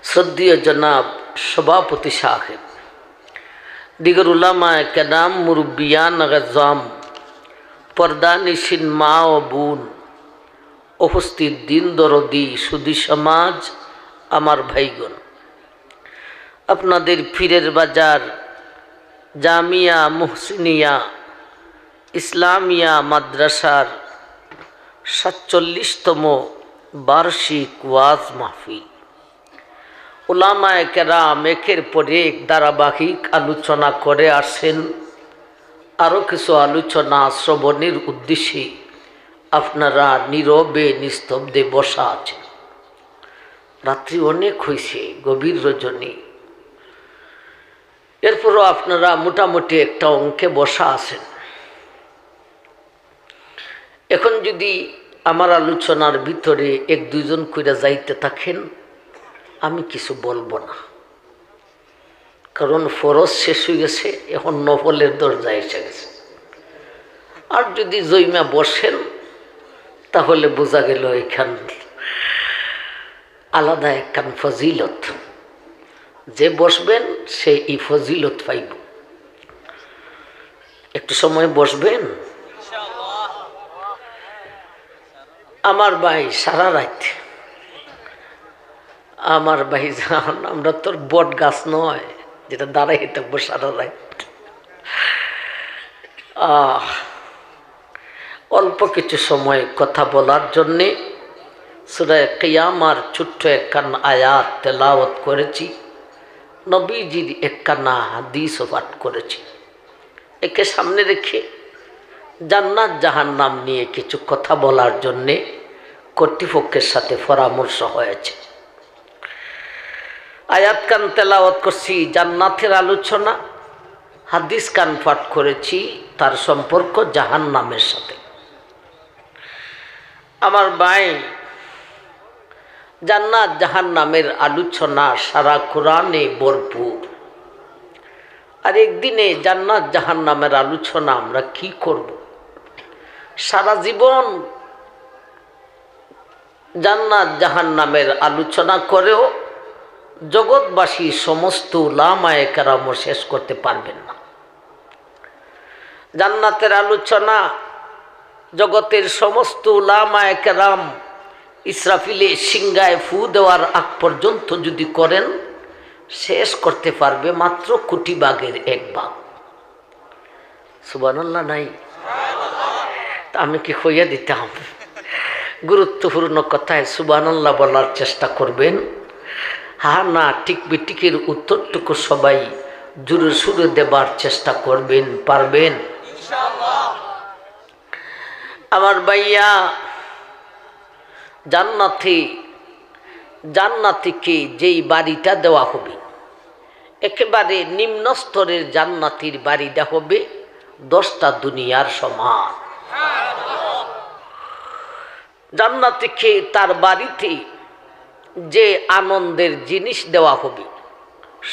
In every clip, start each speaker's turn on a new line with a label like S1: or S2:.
S1: শ্রদ্ধেয় জনাব সভাপতি সাহেব, দিগর উলামায়ে কেরাম, মুরব্বিয়ান আযম, পর্দানিশিন মা ও বোন, উপস্থিত দিন দরদি সুধী সমাজ, আমার ভাইগণ, আপনাদের পীরের বাজার জামিয়া মুহসিনিয়া ইসলামিয়া মাদ্রাসার ৪৭তম বার্ষিক ওয়াজ মাহফিল। উলামায়ে কেরাম একের পর এক ধারাবাহিক আলোচনা করে আসেন। আরও কিছু আলোচনা শ্রবণের উদ্দেশ্যে আপনারা নীরবে নিস্তব্ধে বসা আছেন। রাত্রি অনেক হয়েছে, গভীর রজনী, এরপরও আপনারা মোটামুটি একটা অঙ্কে বসা আছেন। এখন যদি আমার আলোচনার ভিতরে এক দুইজন কইরা যাইতে থাকেন, আমি কিছু বলবো না, কারণ ফরজ শেষ হয়ে গেছে, এখন নফলের দরজা এসে গেছে। আর যদি জৈমা বসেন তাহলে বোঝা গেল এখান আলাদা একখান ফজিলত, যে বসবেন সে এই ফজিলত পাইব। একটু সময় বসবেন। আমার ভাই সারা রাত, আমার ভাই জান, আমরা তোর বট গাছ নয় যেটা দাঁড়াই থাকবো সারা রাত। অল্প কিছু সময় কথা বলার জন্যে সূরা কিয়ামার ছোট্ট একখান আয়াত তেলাওয়াত করেছি, নবীজির একখানা হাদিসও পাঠ করেছি। একে সামনে রেখে জান্নাত জাহান্নাম নিয়ে কিছু কথা বলার জন্যে কর্তৃপক্ষের সাথে পরামর্শ হয়েছে। আয়াত কান তেলাওয়াত করছি, জান্নাতের আলোচনা, হাদিস কান পাঠ করেছি তার সম্পর্ক জাহান্নামের সাথে। আমার ভাই, জান্নাত জাহান্নামের আলোচনা সারা কোরআনে ভরপুর। আর একদিনে জান্নাত জাহান্নামের আলোচনা আমরা কি করব? সারা জীবন জান্নাত জাহান্নামের আলোচনা করেও জগৎবাসী সমস্ত উলামায়ে কেরাম শেষ করতে পারবেন না। জান্নাতের আলোচনা জগতের সমস্ত উলামায়ে কেরাম ইসরাফিলে সিংহায় ফু দেওয়ার আগ পর্যন্ত যদি করেন, শেষ করতে পারবে মাত্র কোটি ভাগের এক ভাগ। সুবহানাল্লাহ নাই? আমি কি হইয়া দিতাম? গুরুত্বপূর্ণ কথায় সুবহানাল্লাহ বলার চেষ্টা করবেন। হ্যাঁ না ঠিক বিটিকের উত্তরটুকু সবাই জোরে সুরে দেবার চেষ্টা করবেন, পারবেন ইনশাআল্লাহ। আমার ভাইয়া, জান্নাতীকে যেই বাড়িটা দেওয়া হবে, একেবারে নিম্ন স্তরের জান্নাতীর বাড়িটা হবে 10টা দুনিয়ার সমান। জান্নাতীকে তার বাড়িতে যে আনন্দের জিনিস দেওয়া হবে,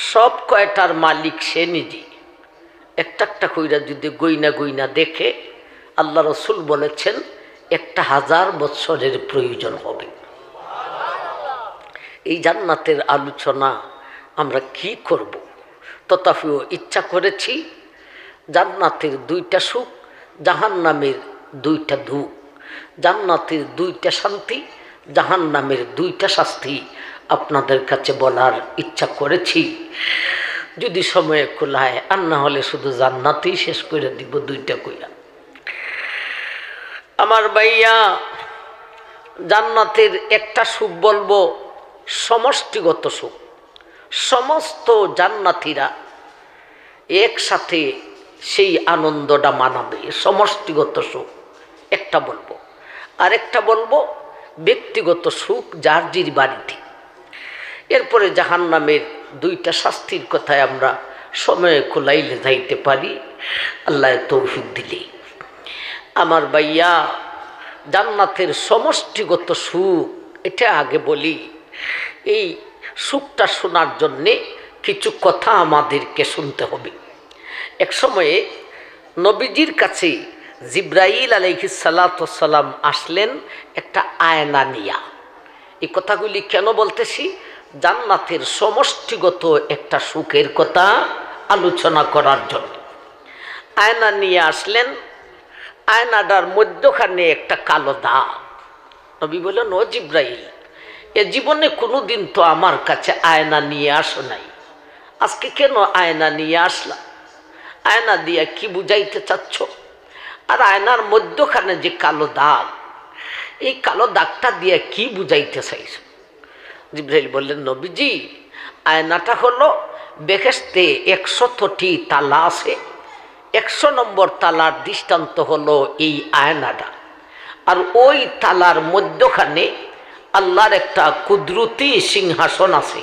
S1: সব কয়টার মালিক সে নিজে। একটা একটা কইরা যদি গইনা গইনা দেখে, আল্লাহ রসুল বলেছেন 1000 বৎসরের প্রয়োজন হবে। এই জান্নাতের আলোচনা আমরা কি করব? তথাপিও ইচ্ছা করেছি জান্নাতের 2টা সুখ, জাহান্নামের 2টা দুঃখ, জান্নাতের 2টা শান্তি, জাহান্নামের 2টা শাস্তি আপনাদের কাছে বলার ইচ্ছা করেছি। যদি সময়ে খোলায়, আর না হলে শুধু জান্নাতেই শেষ করে দিব 2টা কইয়া। আমার ভাইয়া, জান্নাতের একটা সুখ বলবো সমষ্টিগত সুখ। সমস্ত জান্নাতীরা একসাথে সেই আনন্দটা মানাবে, সমষ্টিগত সুখ একটা বলবো। আরেকটা বলবো ব্যক্তিগত সুখ, যার জির বাড়িতে। এরপরে জাহান্নামের 2টা শাস্তির কথায় আমরা সময়ে খোলাইলে যাইতে পারি, আল্লাহ তৌফিক দিলে। আমার ভাইয়া, জান্নাতের সমষ্টিগত সুখ, এটা আগে বলি। এই সুখটা শোনার জন্যে কিছু কথা আমাদেরকে শুনতে হবে। এক সময়ে নবীজির কাছে জিব্রাইল আলাইহিস সালাতু ওয়াস সালাম আসলেন একটা আয়না নিয়া। এই কথাগুলি কেন বলতেছি? জান্নাতের সমষ্টিগত একটা সুখের কথা আলোচনা করার জন্য আয়না নিয়ে আসলেন। আয়নাটার মধ্যখানে একটা কালো দাগ। নবী বললেন, ও জিব্রাইল, এ জীবনে কোনোদিন তো আমার কাছে আয়না নিয়ে আসো নাই, আজকে কেন আয়না নিয়ে আসলা? আয়না দিয়ে কি বুঝাইতে চাচ্ছ? আর আয়নার মধ্যখানে যে কালো দাগ, এই কালো দাগটা দিয়ে কি বুঝাইতে চাইছ? জিব্রাইল বললেন, নবীজি, আয়নাটা হলো বেহেশতে 100টি তালা আছে। 100 নম্বর তালার দৃষ্টান্ত হলো এই আয়নাটা। আর ওই তালার মধ্যখানে আল্লাহর একটা কুদরতি সিংহাসন আছে।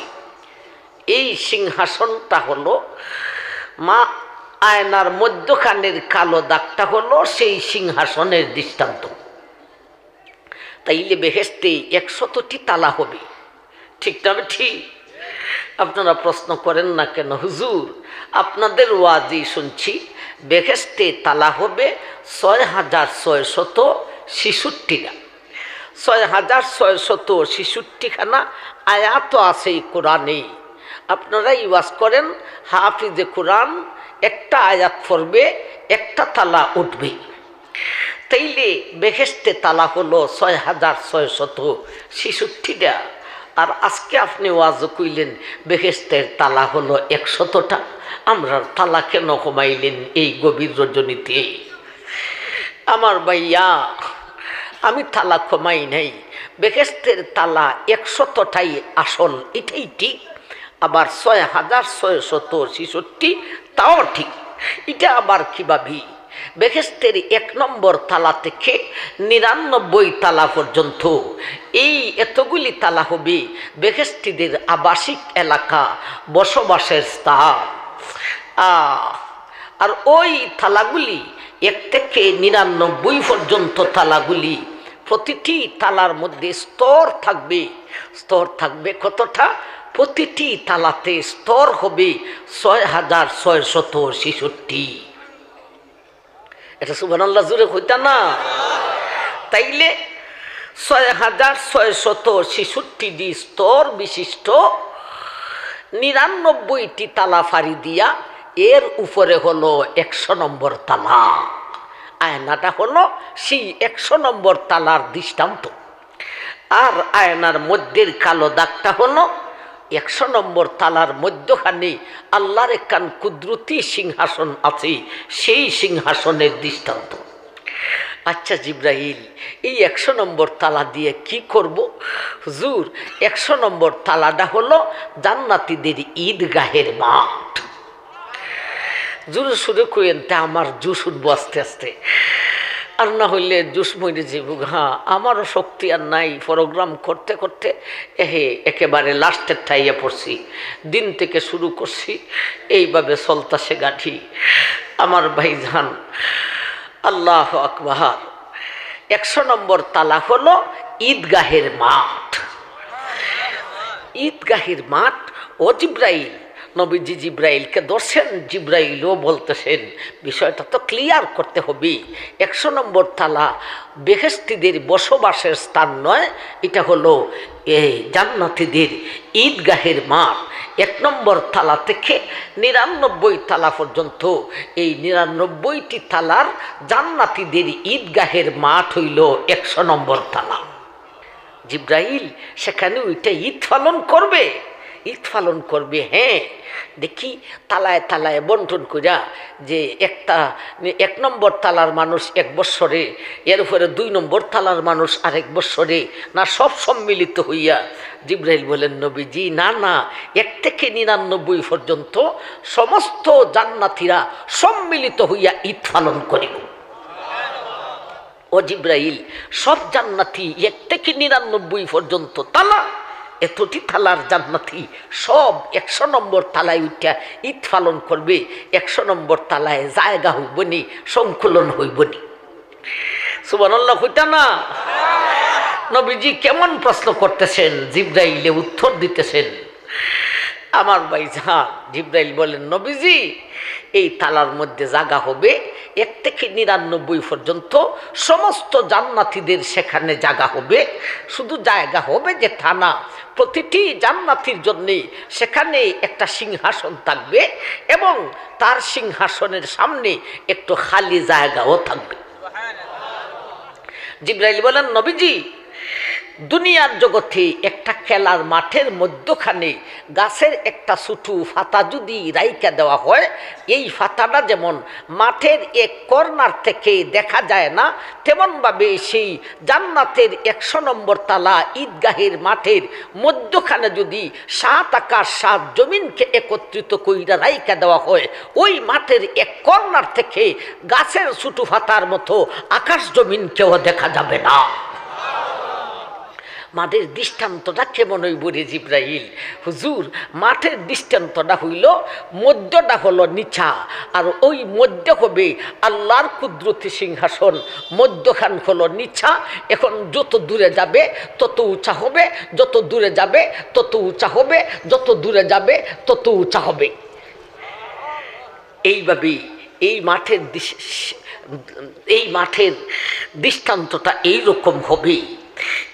S1: এই সিংহাসনটা হলো মা, আয়নার মধ্যখানের কালো দাগটা হলো সেই সিংহাসনের দৃষ্টান্ত। তাইলে বেহেশতে 100টি তালা হবে, ঠিক না? ঠিক। আপনারা প্রশ্ন করেন না কেন হুজুর? আপনাদের ওয়াজি শুনছি বেহেশতে তালা হবে 6666টা। 6666খানা আয়াত আছে এই কোরআনে। আপনারা ওয়াজ করেন, হাফিজে কোরআন একটা আয়াত পড়বে, একটা তালা উঠবে। তাইলে বেহেশতে তালা হলো 6666টা। আর আজকে আপনি ওয়াজ কইলেন বেহেশতের তালা হলো 100টা। আমরা তালা কেন কমাইলেন এই গভীর রজনীতে? আমার ভাইয়া, আমি তালা কমাই নাই। বেহেশতের তালা 100টাই আসল, এটাই ঠিক। আবার 6666 তাও ঠিক। এটা আবার কি ভাবি? বেহেশতের 1 নম্বর তালা থেকে 99 তালা পর্যন্ত এই এতগুলি তালা হবে বেহেশতীদের আবাসিক এলাকা, বসবাসের স্থান। আর ওই তালাগুলি 1 থেকে 99 পর্যন্ত তালাগুলি, প্রতিটি তালার মধ্যে স্তর থাকবে। স্তর থাকবে কতটা? প্রতিটি তালাতে স্তর হবে 6666। এটা সুবহানাল্লাহ জোরে কইতা না? তাইলে 6666টি স্তর বিশিষ্ট 99টি তালা ফাড়ি দিয়া এর উপরে হলো 100 নম্বর তালা। আয়নাটা হলো সেই 100 নম্বর তালার দৃষ্টান্ত। আর আয়নার মধ্যের কালো দাগটা হলো 100 নম্বর তালার মধ্যখানে আল্লাহর একখান কুদরতি সিংহাসন আছে, সেই সিংহাসনের দৃষ্টান্ত। আচ্ছা জিব্রাইল, এই 100 নম্বর তালা দিয়ে কি করব? হুজুর, 100 নম্বর তালাটা হলো জান্নাতীদের ঈদগাহের মাঠ। জোরে সুরে কইেন, তা আমার জুস উঠবো আস্তে আস্তে, আর না হইলে জুস মরে যাব। হ্যাঁ, আমারও শক্তি আর নাই। প্রোগ্রাম করতে করতে একেবারে লাস্টের ঠাইয়া পড়ছি। দিন থেকে শুরু করছি, এইভাবে চলতাছে গাঠি। আমার ভাইজান, আল্লাহ আকবার। 100 নম্বর তালা হলো ঈদগাহের মাঠ। ঈদগাহের মাঠ। ও জিব্রাইল, নবীজি জিব্রাইলকে ধরছেন, জিব্রাইলও বলতেছেন বিষয়টা তো ক্লিয়ার করতে হবে। 100 নম্বর তালা বেহেশতীদের বসবাসের স্থান নয়, এটা হলো জান্নাতীদের ঈদগাহের মাঠ। 1 নম্বর তালা থেকে 99 তালা পর্যন্ত এই 99টি তালার জান্নাতীদের ঈদগাহের মাঠ হইল 100 নম্বর তালা। জিব্রাইল সেখানে ওইটা ঈদ পালন করবে। ঈদ পালন করবে, হ্যাঁ। দেখি তালায় তালায় বন্টন করিয়া, যে 1 নম্বর তালার মানুষ 1 বৎসরে, এর উপরে 2 নম্বর তালার মানুষ আরেক বৎসরে, না সব সম্মিলিত হইয়া? জিব্রাইল বলেন, নবীজি না না, 1 থেকে 99 পর্যন্ত সমস্ত জান্নাতীরা সম্মিলিত হইয়া ঈদ পালন করিব। ও জিব্রাইল, সব জান্নাতি 1 থেকে 99 পর্যন্ত তালা, এতটি তালার জান্নাতি সব 100 নম্বর তালায় উঠা ঈদ পালন করবে। 100 নম্বর তালায় জায়গা হইবনি, সংকুলন হইবনি। সুবহানাল্লাহ কইতা না? নবীজি কেমন প্রশ্ন করতেছেন, জিব্রাইলে উত্তর দিতেছেন। আমার ভাই জান, জিব্রাইল বলেন, নবীজি এই তালার মধ্যে জায়গা হবে 1 থেকে 99 পর্যন্ত সমস্ত জান্নাতীদের সেখানে জায়গা হবে। শুধু জায়গা হবে যে থানা, প্রতিটি জান্নাতীর জন্যে সেখানে একটা সিংহাসন থাকবে এবং তার সিংহাসনের সামনে একটু খালি জায়গাও থাকবে। জিবরাইল বলেন, নবীজি, দুনিয়ার জগতে একটা খেলার মাঠের মধ্যখানে গাছের একটা ছোটু ফাতা যদি রাইকা দেওয়া হয়, এই ফাতাটা যেমন মাঠের এক কর্নার থেকে দেখা যায় না, তেমনভাবে সেই জান্নাতের 100 নম্বর তালা ঈদগাহের মাঠের মধ্যখানে যদি 7 আকাশ 7 জমিনকে একত্রিত কইরা রাইকা দেওয়া হয়, ওই মাঠের এক কর্নার থেকে গাছের ছোটু ফাতার মতো আকাশ জমিনকেও দেখা যাবে না। মাঠের দৃষ্টান্তটা কেমন হইব রে জিব্রাইল? হুজুর, মাঠের দৃষ্টান্তটা হইল মধ্যটা হলো নিচা, আর ওই মধ্য হবে আল্লাহর কুদরতি সিংহাসন, মধ্যখান হলো নিচা। এখন যত দূরে যাবে তত উঁচা হবে, যত দূরে যাবে তত উঁচা হবে, যত দূরে যাবে তত উঁচা হবে। এইভাবেই এই মাঠের দৃষ্টান্তটা এইরকম হবে।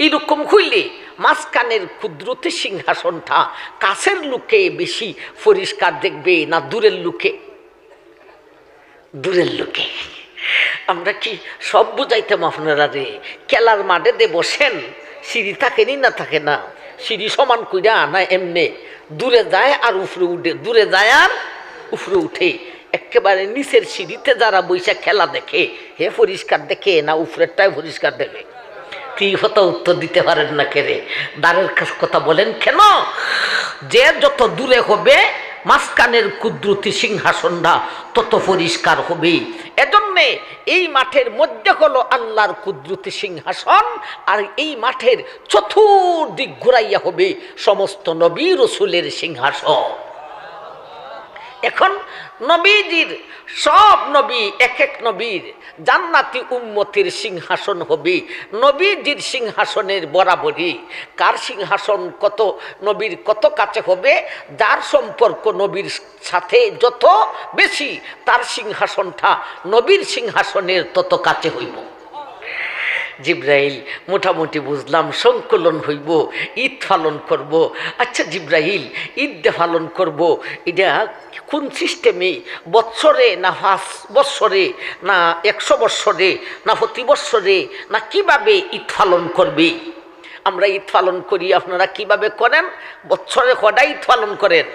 S1: এইরকম হইলে মাঝখানের কুদরতি সিংহাসনটা কাছের লোকে বেশি পরিষ্কার দেখবে না দূরের লোকে? দূরের লোকে। আমরা কি সব বুঝাইতাম আপনারা রে? খেলার মাঠে দে বসেন, সিঁড়ি থাকেনি না থাকে না, সিঁড়ি সমান কইরা না এমনি দূরে যায় আর উপরে উঠে, দূরে যায় আর উপরে উঠে। একেবারে নিচের সিঁড়িতে যারা বৈশা খেলা দেখে, হে পরিষ্কার দেখে না উপরেরটাই পরিষ্কার দেখে? কি হতো উত্তর দিতে পারেন না কেরে? দ্বারের কথা বলেন কেন? যে যত দূরে হবে মাঝখানের কুদরতি সিংহাসনটা তত পরিষ্কার হবে। এজন্যে এই মাঠের মধ্যে হলো আল্লাহর কুদরতি সিংহাসন, আর এই মাঠের চতুর্দিক ঘুরাইয়া হবে সমস্ত নবী রসুলের সিংহাসন। এখন নবীজির সব নবী, এক এক নবীর জান্নাতি উম্মতির সিংহাসন হবে নবীজির সিংহাসনের বরাবরই। কার সিংহাসন কত নবীর কত কাছে হবে, যার সম্পর্ক নবীর সাথে যত বেশি, তার সিংহাসনটা নবীর সিংহাসনের তত কাছে হইব। জিব্রাইল, মোটামুটি বুঝলাম সংকলন হইব, ঈদ পালন করব। আচ্ছা জিব্রাইল, ঈদ পালন করব, এটা কোন সিস্টেমে? বৎসরে না 5 বৎসরে না 100 বৎসরে না প্রতি বৎসরে না কিভাবে ঈদ পালন করবে? আমরা ঈদ পালন করি, আপনারা কিভাবে করেন? বৎসরে কটা ঈদ পালন করেন?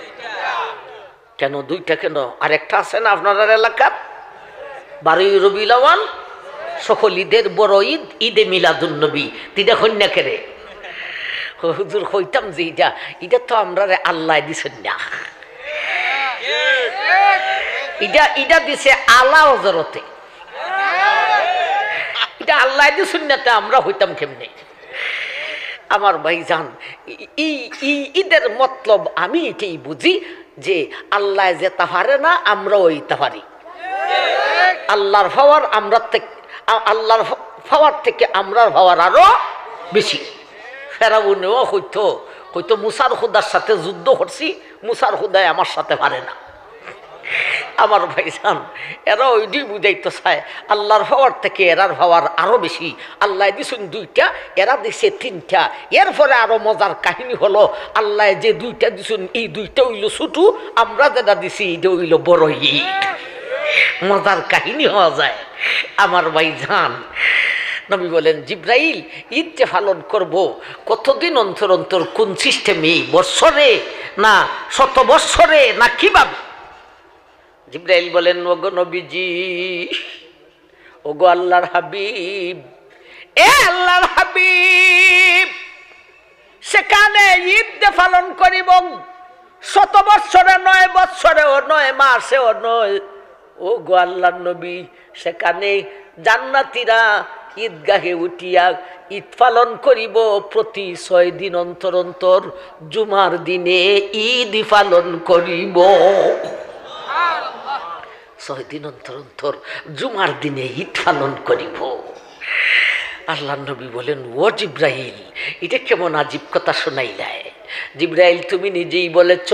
S1: কেন 2টা কেন? আরেকটা আছে না আপনার এলাকার? 12ই রবিউল আউয়াল, সকল ঈদের বড় ঈদ, ঈদে মিলাদুন নবী। তিটা কন্যা কেরে হুজুর হইতাম যে এটা তো আমরা আল্লাহ দিছেন না, এটা দিছে আলা হজরতে, এটা আল্লাহ দিছেন না, আমরা হইতাম কেমনে? আমার ভাই জান, ঈদের মতলব আমি এটাই বুঝি যে আল্লাহ যেতে পারে না আমরাও হইতে পারি। আল্লাহর পাওয়ার আল্লাহর পাওয়ার থেকে আমরার পাওয়ার আরো বেশি। ফেরাউনেও হয়তো মুসার খুদার সাথে যুদ্ধ করছি, মুসার খুদায় আমার সাথে পারে না। আমার ভাইজান, এরা ওইটাই বুঝাইতে চায় আল্লাহর পাওয়ার থেকে এরার পাওয়ার আরো বেশি। আল্লাহ দিছেন 2টা, এরা দিছে 3টা। এরপরে আরো মজার কাহিনী হলো, আল্লাহ যে 2টা দিছেন, এই 2টা হইল ছোট, আমরা যেটা দিছি এটা হইল বড় ঈদ। মজার কাহিনী হওয়া যায়। আমার ভাইজান, নবী বলেন, জিব্রাইল, ঈদ যে পালন করব কতদিন অন্তর অন্তর, কোন সিস্টেমে? বৎসরে না 100 বৎসরে না কিভাবে? জিব্রাইল বলেন, ওগো নবীজি, ওগো আল্লাহর হাবিব, এ আল্লাহর হাবিব, সেখানে ঈদ যে পালন করিব 100 বৎসরে নয়, বৎসরেও নয়, মাসেও নয়। ও গো আল্লাহর নবী, সেখানে জান্নাতীরা ঈদগাহে উঠিয়া ঈদ পালন করিব প্রতি 6 দিন অন্তর অন্তর, জুমার দিনে ঈদ পালন করিব। 6 দিন অন্তর অন্তর জুমার দিনে ঈদ পালন করিব। আল্লাহর নবী বলেন, ও জিব্রাইল, এটা কেমন আজীব কথা শোনাইলায়? জিব্রাইল, তুমি নিজেই বলেছ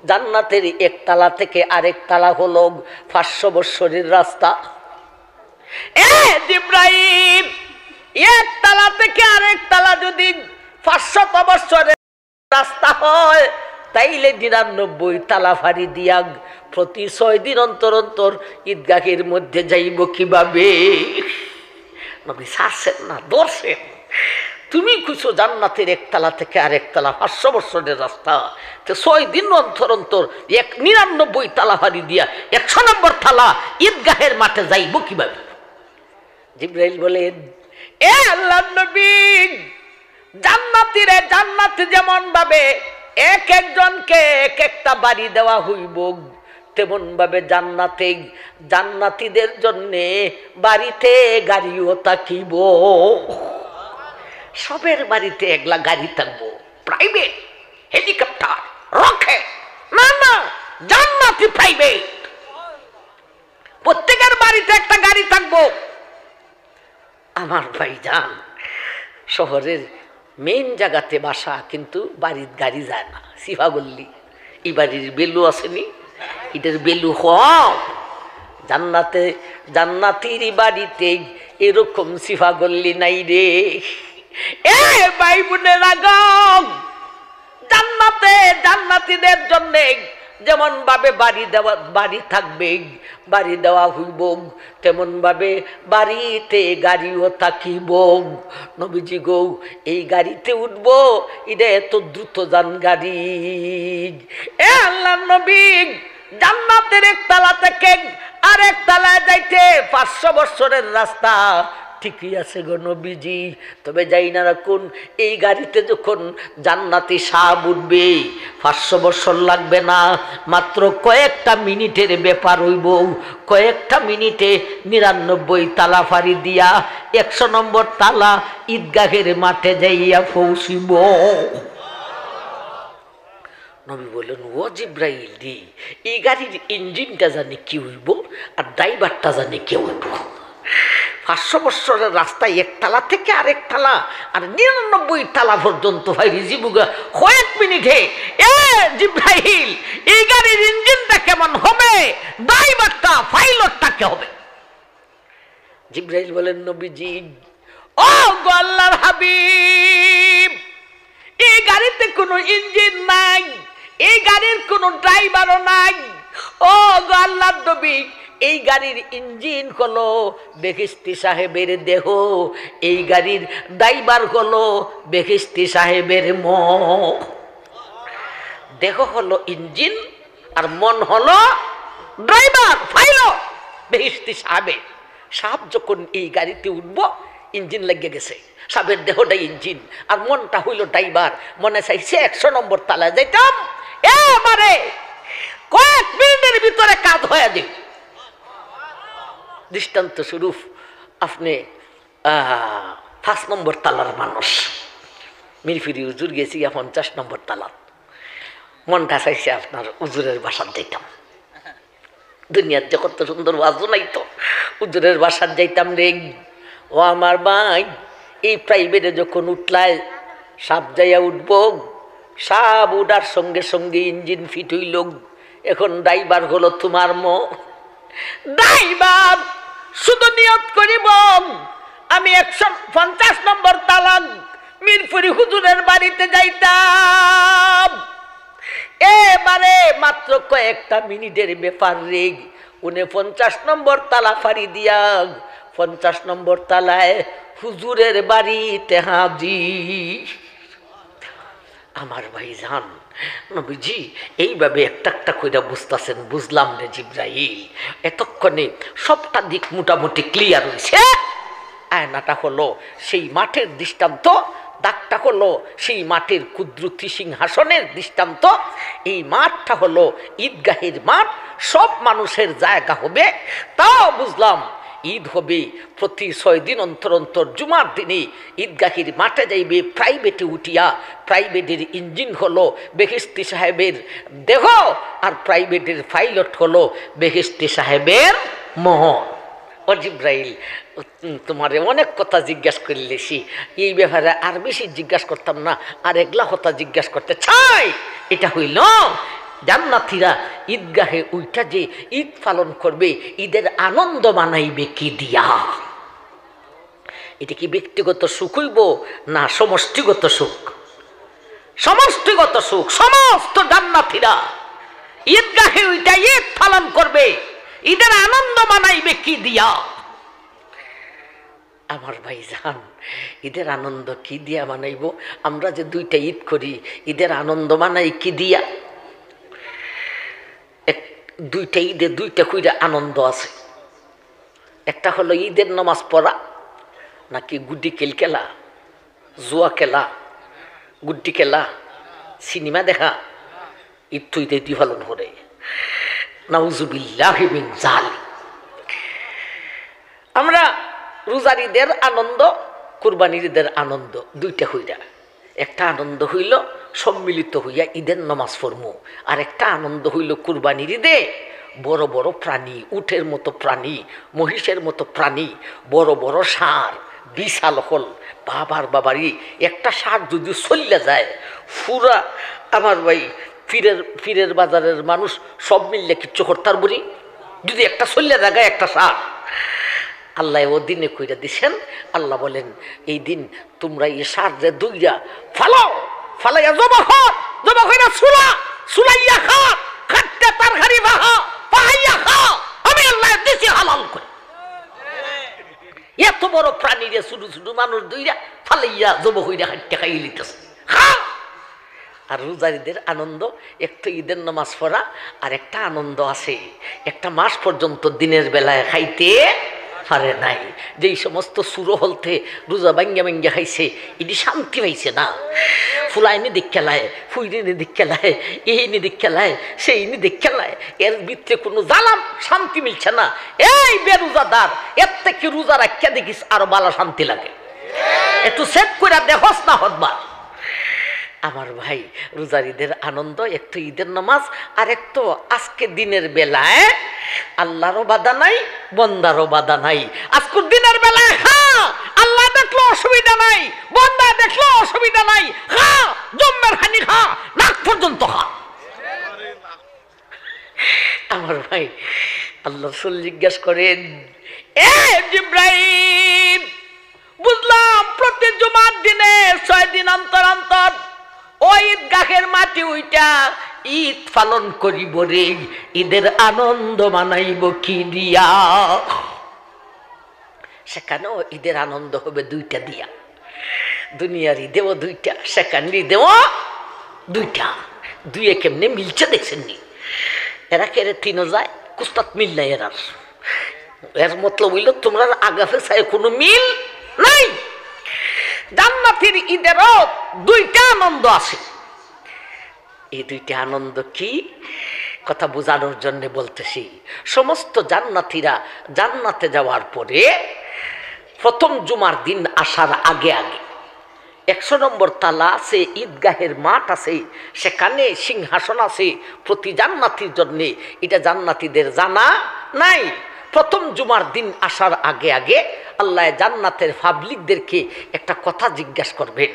S1: জান্নাতের একতলা থেকে আরেক তালা হলো 500 বছরের রাস্তা। জিবরাইল, একতলা থেকে আরেক তালা যদি 500 বছরের রাস্তা হয়, তাইলে 99 তালা ফাড়ি দিয়া প্রতি 6 দিন অন্তর অন্তর ঈদগাহের মধ্যে যাইব কিভাবে? নবী ছাড়ছেন না, ধরছেন। তুমি খুঁজো জান্নাতের একতলা থেকে আরেকতলা 500 বছরের রাস্তা, তো 6 দিন অন্তর অন্তর 99 তালা ফাড়ি দিয়া 100 নম্বর তালা ঈদগাহের মাঠে যাইব কিভাবে? জিবরাইল বলেন, এ আল্লাহর নবী, জান্নাতীরে জান্নাত যেমন ভাবে এক একজনকে এক একটা বাড়ি দেওয়া হইব, তেমন ভাবে জান্নাতে জান্নাতীদের জন্যে বাড়িতে গাড়িও থাকিব। সবের বাড়িতে একলা গাড়ি থাকবো, প্রাইভেট হেলিকপ্টার, রকেট না, না, জান্নাতি প্রাইভেট। প্রত্যেকের বাড়িতে একটা গাড়ি থাকবো। আমার ভাইজান, শহরের মেইন জায়গাতে বাসা, কিন্তু বাড়ির গাড়ি যায় না। সিফাগল্লি এই বাড়ির বেলু আসেনি, এটার বেলু হওয়া জান্নাতে জান্নাতির বাড়িতে এরকম সিফাগল্লি নাই রে। এ ভাই বোনেরা গো, জান্নাতে জান্নাতীদের জন্য যেমন ভাবে বাড়ি থাকবে, বাড়ি দেওয়া হইব, তেমন ভাবে বাড়িতে গাড়িও থাকিব। নবীজি গো, এই গাড়িতে উঠব, এটা এত দ্রুত যান গাড়ি। এ আল্লাহর নবী, জান্নাতের একতলা থেকে আরেক তলায় যাইতে 500 বছরের রাস্তা। ঠিকই আছে গো নবীজি, তবে যাই না রাখুন, এই গাড়িতে যখন জান্নাতি সাহাব উঠবে 500 বছর লাগবে না, মাত্র কয়েকটা মিনিটের ব্যাপার হইব। কয়েকটা মিনিটে 99 তালা ফাড়ি দিয়া 100 নম্বর তালা ঈদগাহের মাঠে যাইয়া পৌঁছিব। নবী বললেন, ও জিবরাইল রে, এই গাড়ির ইঞ্জিনটা জানি কি হইব আর ড্রাইভারটা জানি কে হইব। 500 বছরের রাস্তায় একতলা থেকে আরেক তালা আর 99 তালা পর্যন্ত ভাই জিবুগা কয়েক মিনিটে। এ জিবরাইল, এই গাড়ির ইঞ্জিনটা কেমন হবে, ড্রাইভারটা পাইলটটা কে হবে? জিবরাইল বলেন, নবীজি, ও গো আল্লাহর হাবিব, এই গাড়িতে কোনো ইঞ্জিন নাই, এই গাড়ির কোনো ড্রাইভারও নাই। ও গো আল্লাহর নবী, এই গাড়ির ইঞ্জিন হলো বেহেশতি সাহেবের দেহ, এই গাড়ির ড্রাইভার হলো বেহেশতি সাহেবের মন। দেহ হলো ইঞ্জিন আর মন হলো ড্রাইভার, পাইলট বেহেশতি সাহেবের। সাহেব যখন এই গাড়িতে উঠবো, ইঞ্জিন লেগে গেছে, সাহেবের দেহটা ইঞ্জিন আর মনটা হইল ড্রাইভার। মনে চাইছে 100 নম্বর তালায় যাইতাম, এবারে কয়েক মিনিটের ভিতরে কাজ হয়ে যাবে। দৃষ্টান্ত স্বরূপ, আপনি 5 নম্বর তালার মানুষ, মিরফিরি হুজুর গেছি 50 নম্বর তালা, মনটা চাইছে আপনার হুজুরের বাসার যাইতাম। দুনিয়ার যে কত সুন্দর বাজু নাই তো, হুজুরের বাসার যাইতাম রে। ও আমার ভাই, এই প্রাইভেটে যখন উঠলায় সাপ যাইয়া উঠব, সাপ উঠার সঙ্গে সঙ্গে ইঞ্জিন ফিট হইল। এখন ড্রাইভার হলো তোমার ড্রাইভার শুধু নিয়ত করিব, আমি 150 নম্বর তালা মিরপুরি হুজুরের বাড়িতে যাইতাম। এবারে মাত্র কয়েকটা মিনিটের ব্যাপার রে, 49 নম্বর তালা ফাড়ি দিয়া 50 নম্বর তালায় হুজুরের বাড়িতে হাজির। আমার ভাই জান, নবীজি এইভাবে একটা একটা কইরা বুঝতেছেন। বুঝলাম রে জিবরাইল, এতক্ষণে সবটা দিক মোটামুটি ক্লিয়ার হয়েছে। আয়নাটা হলো সেই মাঠের দৃষ্টান্ত, দাগটা হলো সেই মাঠের কুদরতি সিংহাসনের দৃষ্টান্ত। এই মাঠটা হলো ঈদগাহের মাঠ, সব মানুষের জায়গা হবে। তাও বুঝলাম ঈদ হবে প্রতি 6 দিন অন্তর অন্তর জুমার দিনে ঈদগাহের মাঠে যাইবে প্রাইভেটে উঠিয়া। প্রাইভেটের ইঞ্জিন হলো বেহেশতি সাহেবের দেহ আর প্রাইভেটের পাইলট হলো বেহেশতি সাহেবের মন। ও জিবরাইল, তোমারে অনেক কথা জিজ্ঞাসা করলেছি, এই ব্যাপারে আর বেশি জিজ্ঞাসা করতাম না, আর এগুলা কথা জিজ্ঞাসা করতে চাই। এটা হইল জান্নাতীরা ঈদগাহে উইটা যে ঈদ পালন করবে, ঈদের আনন্দ মানাইবে কি দিয়া? এটা কি ব্যক্তিগত সুখ হইব না সমষ্টিগত সুখ? সমষ্টিগত সুখ। সমস্ত জান্নাতীরা ঈদগাহে ওইটা ঈদ পালন করবে, ঈদের আনন্দ মানাইবে কি দিয়া? আমার ভাইজান, ঈদের আনন্দ কি দিয়া মানাইব? আমরা যে দুইটা ঈদ করি, ঈদের আনন্দ মানাই কি দিয়া? দুইটা ঈদে দুইটা কইরা আনন্দ আছে। একটা হলো ঈদের নামাজ পড়া, নাকি গুড্ডি খেলা, জুয়া খেলা, গুড্ডি খেলা, সিনেমা দেখা, ঈদ তো ঈদে পালন করে। নাউজুবিল্লাহি মিন যালিক। আমরা রোজার ঈদের আনন্দ, কুরবানির ঈদের আনন্দ দুইটা হইরা। একটা আনন্দ হইল সম্মিলিত হইয়া ঈদের নামাজ পড়মু, আর একটা আনন্দ হইল কুরবানির ঈদে বড় বড় প্রাণী, উটের মতো প্রাণী, মহিষের মতো প্রাণী, বড় বড় ষাঁড়, বিশাল হল। বাবারি একটা ষাঁড় যদি চল্লা যায়, পুরা আমার ভাই পীরের বাজারের মানুষ সব মিললে কিচ্ছু করতার বলি, যদি একটা চল্লা জায়গায় একটা ষাঁড়। আল্লাহ ও দিনে কইরা দিছেন। আল্লাহ বলেন, এই দিন তোমরা এই ষাঁড়ে দুইরা ফালাও, ফালাইয়া জবা কইরা সুলাইয়া খা, খাট্টা তরকারি বাহা পাহাইয়া খা, আমি আল্লাহ দিছি হালাল করে। এত বড় প্রাণী রে ছোট ছোট মানুষ দুইরা ফালাইয়া জবা কইরা খাট্টা খাইয়ে লিতেছে। আর রোজার ঈদের আনন্দ, একটা ঈদের নামাজ পড়া, আর একটা আনন্দ আছে একটা মাস পর্যন্ত দিনের বেলায় খাইতে পারে নাই। যেই সমস্ত সুরো হলতে রোজা ভাঙ্গা খাইছে, এটি শান্তি পাইছে না। ফুলাইনি দিক খেলায়, ফুইনি দিক খেলায়, এইনি দিক খেলায়, সেইনি দিক খেলায়, এর ভিতরে কোনো জালাম শান্তি মিলছে না। এই বেরোজাদার, এর থেকে রোজা রাখিয়া দেখিস আরো ভালো শান্তি লাগে। একটু সেট করে দেখস না হতবার। আমার ভাই, রোজার ঈদের আনন্দ, একটু ঈদের নামাজ, আর একটু আজকে দিনের বেলায় আল্লাহরও বাধা নাই, বন্দারও বাধা নাই। আজকের দিনের বেলায় আল্লাহ দেখলো অসুবিধা নাই, বন্দা দেখলো অসুবিধা নাই, জম্মের হানি খা, নাক পর্যন্ত খা। আমার ভাই, আল্লাহ রাসূল জিজ্ঞাসা করেন, এ জিবরাইল, বুঝলাম প্রতি জুমার দিনে 6 দিন অন্তর অন্তর ওই ঈদগাহের মাটি উইটা ঈদ পালন করিব রে, ঈদের আনন্দ মানাইব কি দিয়া? সেখানেও ঈদের আনন্দ হবে দুইটা দিয়া। দুনিয়ার ঈদেও দুইটা, সেখানের ঈদেও দুইটা। দুইয়ে কেমনে মিলছে দেখছেননি? এরা কেড়ে তিনও যায়, কুস্তাত মিল নাই এরার। এর মতলব হইল তোমরা আগাফে চাই কোনো মিল নাই। জান্নাতের ঈদেরও দুইটা আনন্দ আছে। এই দুইটা আনন্দ কি কথা বোঝানোর জন্য বলতেছি। সমস্ত জান্নাতীরা জান্নাতে যাওয়ার পরে প্রথম জুমার দিন আসার আগে 100 নম্বর তালা আছে, ঈদগাহের মাঠ আছে, সেখানে সিংহাসন আছে প্রতি জান্নাতীর জন্যে। এটা জান্নাতীদের জানা নাই। প্রথম জুমার দিন আসার আগে আল্লাহ জান্নাতের পাবলিকদেরকে একটা কথা জিজ্ঞাসা করবেন।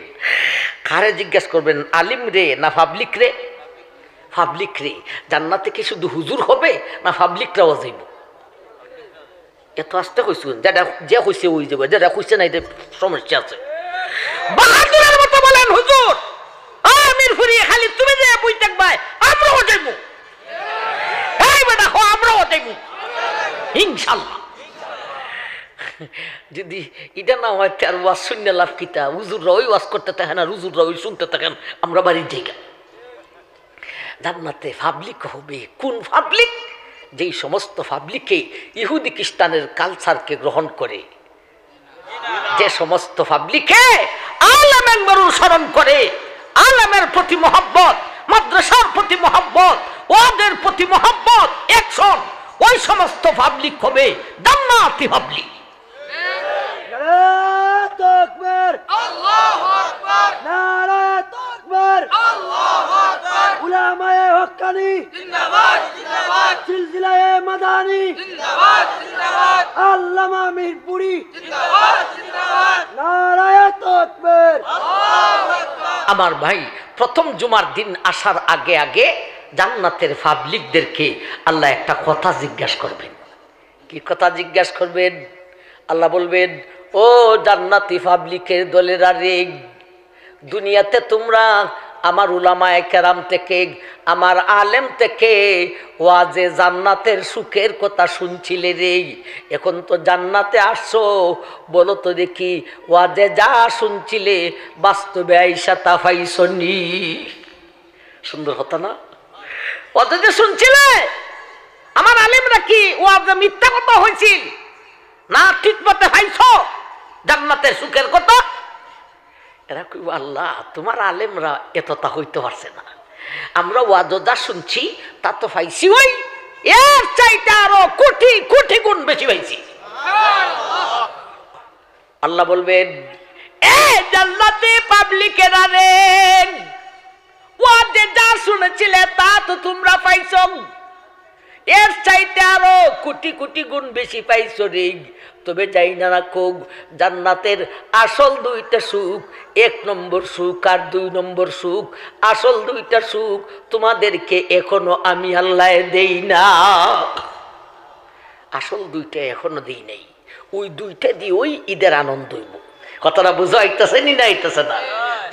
S1: কারে জিজ্ঞাসা করবেন? আলিম রে না পাবলিক রে? পাবলিক রে। জান্নাতে কি শুধু হুজুর হবে না পাবলিকরাও যাইব? এত আসতে কইছুন, যেটা যে কইছে ওই যাবে, যেটা কইছে না এটা সমস্যা আছে। বাহাদুরের মতো বলেন, হুজুর আমির ফুরিয়ে খালি তুমি যে বই দেখবাই, আমরাও যাইব। এই বেটা হো, আমরাও যাইব ইনশাআল্লাহ। যদি এটা না হয় তার ওয়াজ শুনে লাভ কিতা? হুজুররা ওই ওয়াজ করতে থাকেন আর হুজুররা ওই শুনতে থাকেন, আমরা বাড়ির জায়গা। জান্নাতে পাবলিক হবে। কোন পাবলিক? যেই সমস্ত পাবলিকে ইহুদি খ্রিস্টানের কালচারকে গ্রহণ করে, যে সমস্ত পাবলিকে আলেমের অনুসরণ করে, আলেমের প্রতি মহব্বত, মাদ্রাসার প্রতি মহব্বত, ওয়াদের প্রতি মহব্বত, অ্যাকশন, ওই সমস্ত পাবলিক হবে জান্নাতি পাবলিক।
S2: আল্লাহু আকবার, নারে তাকবীর, আল্লাহু আকবার, উলামায়ে হক্কানি জিন্দাবাদ, জিন্দাবাদ, সিলসিলায়ে মাদানী জিন্দাবাদ, জিন্দাবাদ, আল্লামা মিরপুরি জিন্দাবাদ, জিন্দাবাদ, নারে তাকবীর, আল্লাহু আকবার।
S1: আমার ভাই, প্রথম জুমার দিন আসার আগে জান্নাতের পাবলিকদেরকে আল্লাহ একটা কথা জিজ্ঞাসা করবেন। কি কথা জিজ্ঞাসা করবেন? আল্লাহ বলবেন, ও জান্নাতি পাবলিকের দলেরা রে, দুনিয়াতে তোমরা আমার উলামায়ে কেরাম থেকে, আমার আলেম থেকে ওয়াজে জান্নাতের সুখের কথা শুনছিলে রে, এখন তো জান্নাতে আসছো, বলো তো দেখি ওয়াজে যা শুনছিলে বাস্তবে আইসা তা পাইছনি? সুন্দর হতো না? ওয়াজে যে শুনছিলে আমার আলেমরা কি ওয়াজে মিথ্যা কথা হয়েছিল না ঠিক মতে পাইছো জান্নাতের সুখের কথা? এরা কইব, আল্লাহ তোমার আলেমরা এতটা হইতে পারছে না, আমরা ওয়াজ যা শুনছি তা তো পাইছি ওই এর চাইতে আরো কোটি কোটি গুণ বেশি পাইছি। আল্লাহ বলবেন, এ জান্নাতে পাবলিকেরা রে, ওয়াজে যা শুনেছিলে তা তো তোমরা পাইছো, এর চাইতে আরো কোটি কোটি গুণ বেশি পাইছো রে। তবে যাই না রাখো, জান্নাতের আসল দুইটা সুখ, 1 নম্বর সুখ আর 2 নম্বর সুখ, আসল দুইটা সুখ তোমাদেরকে এখনো আমি আল্লাহ দেই না। আসল দুইটা এখনো দিই নাই, ওই দুইটা দিয়ে ওই ঈদের আনন্দ হইব। কথাটা বুঝা আইতেছে নি না আইতেছে না?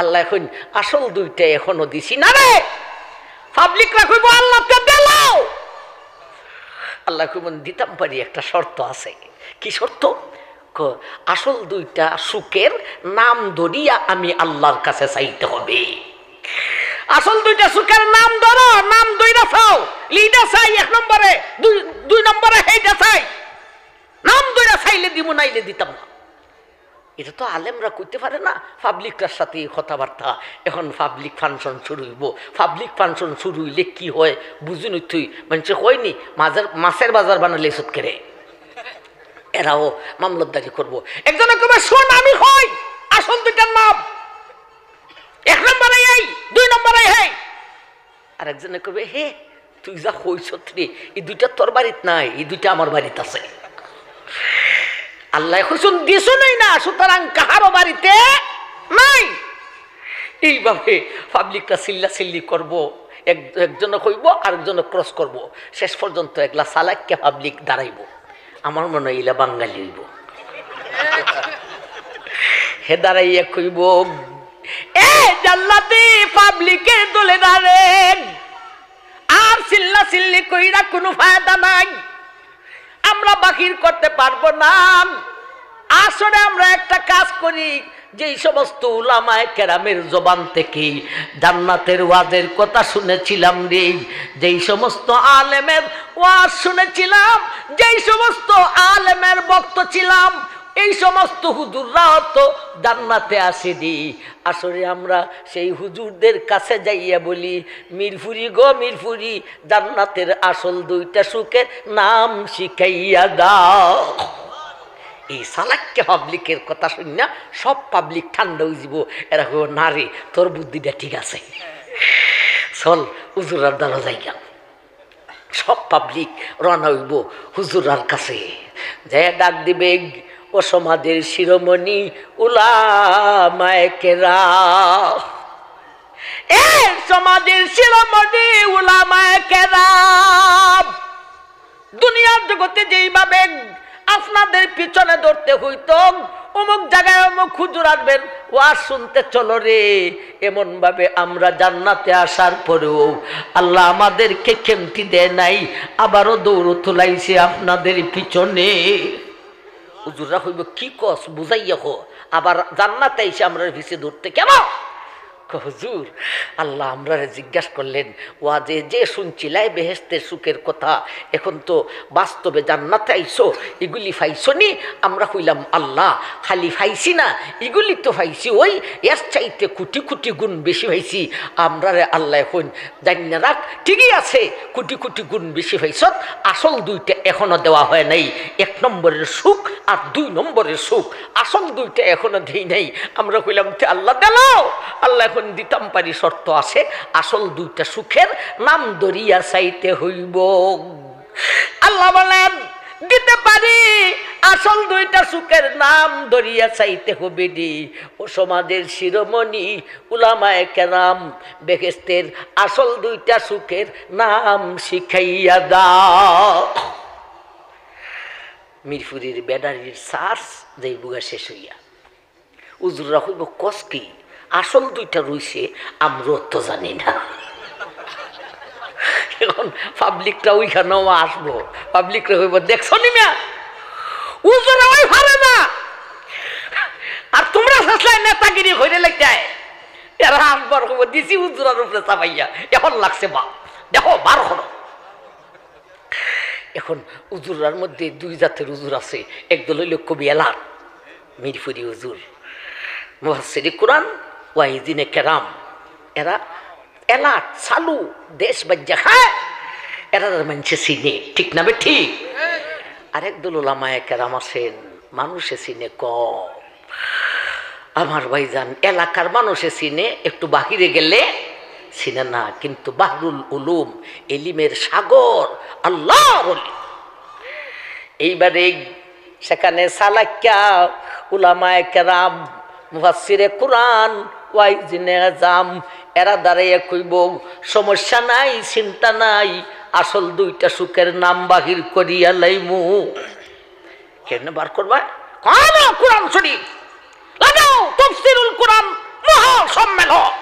S1: আল্লাহ এখন আসল দুইটা এখনো দিছি না রে। পাবলিকরা কইব, আল্লাহ তো দিলাও। আল্লাহ কইবেন, দিতাম পারি, একটা শর্ত আছে। কি শর্ত? আসল দুইটা সুখের নাম ধরিয়া আমি আল্লাহর কাছে চাইতে হবে। আসল দুইটা সুখের নাম ধরো, নাম ধইরা চাও, লিডা চাই 1 নম্বরে, 2 নম্বরে হেইটা চাই, নাম ধইরা চাইলে দিব, নাইলে দিতাম না। এটা তো আলেমরা কইতে পারে না, পাবলিকরার সাথে কথাবার্তা। এখন পাবলিক ফাংশন শুরু হইব। পাবলিক ফাংশন শুরু হইলে কি হয় বুঝুনি? তুই মানুষ হয়নি মাছের বাজার বানালে সুদ কেড়ে, এরাও মামলতদারি করবো। একজনে কবে, শোন আমি হই, আসল দুইটার নাম 1 নম্বরে এই, 2 নম্বরে হেই। আর একজনে কবে, হে তুই যা হইছ রে, এই দুইটা তোর বাড়িতে নাই, এই দুইটা আমার বাড়িতে আছে। আল্লাহ হুসুন দিছো নাই না, সুতরাং কাহারও বাড়িতে নাই। এইভাবে পাবলিকটা চিল্লা চিল্লি করবো, একজনে কইব আরেকজনে ক্রস করব, শেষ পর্যন্ত একলা সালাক্কে পাবলিক দাঁড়াইব। আমার মনে হয় ইলা বাঙালি হইব। হে দাঁড়াইয়া কইব, এ জান্নাতি পাবলিকের দলে দাঁড়েন, আর চিল্লা চিল্লি কইরা কোনো ফায়দা নাই, আমরা বাকির করতে পারবো না। আসলে আমরা একটা কাজ করি, যেই সমস্ত উলামায়ে কেরামের জবান থেকে জান্নাতের ওয়াজের কথা শুনেছিলাম রে, যেই সমস্ত আলেমের ওয়াজ শুনেছিলাম, যেই সমস্ত আলেমের বক্তা ছিলাম, এই সমস্ত হুজুররাও তো জান্নাতে আসেনি। আসলে আমরা সেই হুজুরদের কাছে যাইয়া বলি, মিরপুরি গো মিরপুরি, জান্নাতের আসল দুইটা সুখের নাম শিখাইয়া দাও। এই সালাক্কে পাবলিকের কথা শুনি না সব পাবলিক ঠান্ডা হয়ে যাব। এরা কইব, না রে তোর বুদ্ধিটা ঠিক আছে, চল হুজুরার দ্বারা যাইয়া। সব পাবলিক রওনা হইব হুজুরার কাছে, যে ডাক দিবে, ও সমাজের শিরোমণি উলামায়ে কেরাম, এ সমাজের শিরোমণি উলামায়ে কেরাম, দুনিয়ার জগতে যেইভাবে আপনাদের পিছনে ধরতে হইতো, অমুক জায়গায় অমুক হুজুর আসবেন ওয়াজ শুনতে চলো রে, এমন ভাবে আমরা জান্নাতে আসার পরেও আল্লাহ আমাদেরকে খেমতি দেয় নাই, আবারও দৌড় তোলাইছে আপনাদের পিছনে। হুজুররা হইব, কি কস বুঝাইয়া হো, আবার জান্নাতে এসে আমরা পিছিয়ে ধরতে কেন? হুজুর আল্লাহ আমরা জিজ্ঞাসা করলেন, ওয়াজে যে শুনছিলাই বেহেশতের সুখের কথা, এখন তো বাস্তবে জান্নাতে আইছো, এগুলি পাইছো নি? আমরা কইলাম, আল্লাহ খালি পাইছি না, এগুলি তো পাইছি ওই এর চাইতে কোটি কোটি গুণ বেশি পাইছি। আমরা রে আল্লাহ এখন জানি না রাখ, ঠিকই আছে কোটি কোটি গুণ বেশি পাইছ, আসল দুইটা এখনো দেওয়া হয় নাই, 1 নম্বরের সুখ আর 2 নম্বরের সুখ, আসল দুইটা এখনো দেই নাই। আমরা কইলাম, আল্লাহ দিলাও। আল্লাহ এখন দিতাম পারি, শর্ত আছে, আসল দুইটা সুখের নাম ধরিয়া চাইতে হইব। আল্লাহ বলেন, দিতে পারি, আসল দুইটা সুখের নাম ধরিয়া চাইতে হবে নি। ও সমাজের শিরোমণি উলামায়ে কেরাম, বেহেশতের আসল দুইটা সুখের নাম শিখাইয়া দাও। মিরপুরের ব্যাটারির চার্জ যেই বুগা শেষ হইয়া উজুররা হইব কস কি আসল দুইটা রইছে, আমরাও তো জানি না। এখন পাবলিকরা ওইখানেও আসবো, পাবলিকরা হইব দেখছো নি মিয়া উজুরা ওই ভালো না, আর তোমরা শাসলাই নেতাগিরি হইলে লেখায় এরা আসবার হইব দিছি উজুরার উপরে চাপাইয়া। এখন লাগছে বা দেখো বার হলো। এখন উজুরার মধ্যে দুই জাতের উজুর আছে, একদল হইল কবি এলাট মিরপুরি উজুর, মুফাসসিরে কুরআন ওয়াইজিনে কেরাম, এরা এলাট চালু দেশ বাজ্যা খায়, এরা মানুষে চিনে, ঠিক না বে ঠিক। আরেকদল উলামায়ে কেরাম আছেন মানুষে চিনে কম। আমার ভাইজান এলাকার মানুষে চিনে, একটু বাহিরে গেলে চিনে না, কিন্তু বাহরুল উলুম এলিমের সাগর আল্লাহ বলি। এইবারে সেখানে সালাক্কা উলামায়ে কেরাম মুফাসসিরে কুরআন ওয়াইজিনে আযাম এরা দাঁড়াইয়া কইব সমস্যা নাই, চিন্তা নাই, আসল দুইটা সুখের নাম বাহির করিয়া লাইমু। কেন বার করবা? কোন কুরআন শরীফ লাগাও, তাফসীরুল কুরআন মহা সম্মেলন।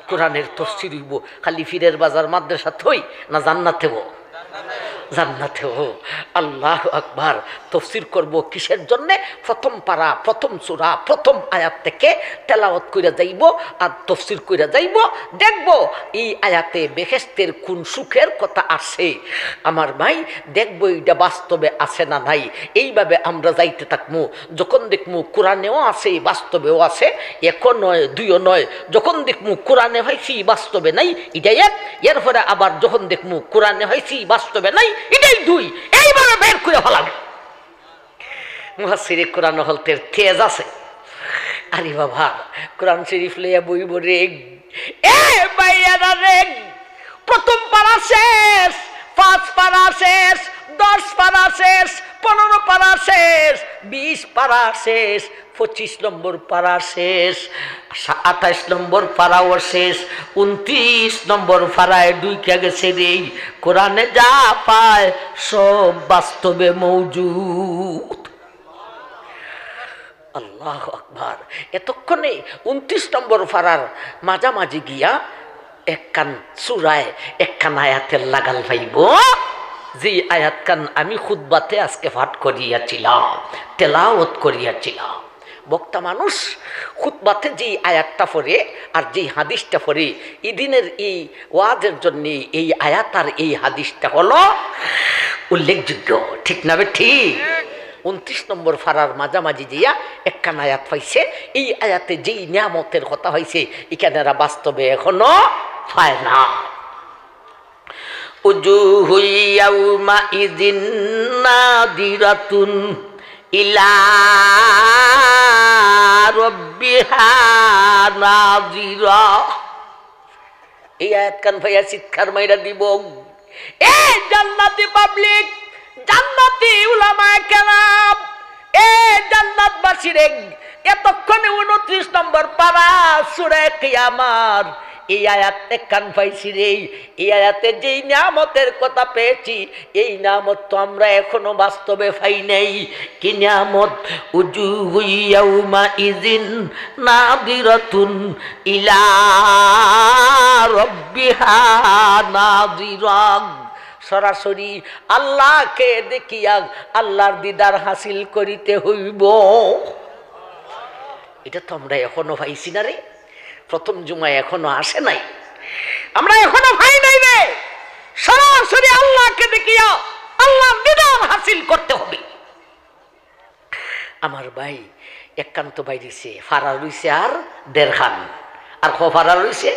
S1: কোরআনের তাফসীর হইব খালি ফিরের বাজার মাদ্রাসা থই না জান্নাতেও? জান্নাতেও। আল্লাহু আকবার। তাফসীর করব কিসের জন্য? প্রথম পারা, প্রথম সূরা, প্রথম আয়াত থেকে তেলাওয়াত কইরা যাইব আর তাফসীর কইরা যাইব, দেখব এই আয়াতে বেহেশতের কোন সুখের কথা আছে। আমার ভাই দেখব এটা বাস্তবে আছে না নাই। এইভাবে আমরা যাইতে থাকবো। যখন দেখবো কোরআনেও আছে বাস্তবেও আছে, একও নয় দুইও নয়, যখন দেখবো কোরআনে হয়েছি বাস্তবে নাই এটাই এক, এরপরে আবার যখন দেখবো কোরআনে হয়েছি বাস্তবে নাই এটাই দুই, এইভাবে বের করে ফেলাম। মুফাসসিরে কুরআন হলতের তেজ আছে। আরে বাবা কোরআন শরীফ লইয়া বইব রে, এ ভাইয়ারা রে, প্রথম পারা শেষ, 5 পারা শেষ, 10 পারা শেষ, 15 পারা শেষ, 20 পারা শেষ, 25 নম্বর পারা শেষ, 28 নম্বর পারাও শেষ, 29 নম্বর পারায় ঢুইকা গেছে রে। কোরআনে যা পায় সব বাস্তবে মৌজুদ। আল্লাহু আকবার। এতক্ষণে 29 নম্বর পারার মাঝামাঝি গিয়া একখান সূরায় একখান আয়াতের লাগাল পাইব, যে আয়াত কান আমি খুতবাতে আজকে পাঠ করিয়াছিলাম, তেলাওয়াত করিয়াছিলাম। বক্তা মানুষ খুতবাতে যেই আয়াতটা পড়ে আর যেই হাদিসটা পড়ে, এদিনের এই ওয়াজের জন্য এই আয়াত আর এই হাদিসটা হলো উল্লেখযোগ্য, ঠিক না বে ঠিক? 29 নম্বর ফারার মাঝামাঝি দিয়া একখান আয়াত পাইছে, এই আয়াতে যেই নিয়ামতের কথা হয়েছে এখানে বাস্তবে এখনো পায় না। উজুহু ইয়াউমাইযিন নাদিরাতুন ইলা রাব্বিহা নাযিরা। এই আয়াত কান ভাইয়া চিৎকার মাইরা দিব, এ জান্নাতি পাবলিক, জান্নাতি উলামায়ে কেরাম, এ জান্নাতবাসী রে, এতক্ষণে 29 নম্বর পারা সূরা কিয়ামার এই আয়াতে কান পাইছি রে। এই আয়াতে যেই নিয়ামতের কথা পেয়েছি, এই নিয়ামত তো আমরা এখনো বাস্তবে পাই নাই। কি নিয়ামত? উজুহু ইয়াউমাইযিন নাদিরাতুন ইলা রাব্বিহা নাযিরা। সরাসরি আল্লাহকে দেখিয়া আল্লাহর দিদার হাসিল করিতে হইব। এটা তো আমরা এখনো পাইছি না রে। প্রথম জুমায় এখনো আসে নাই, আমরা এখনো পাই নাই রে। সরাসরি আল্লাহকে দেখিয়া আল্লাহর দিদার হাসিল করতে হবে। আমার ভাই একান্ত ভাই দিছে ফারা রইছে আর 1.5 খান, আর ফারা রইছে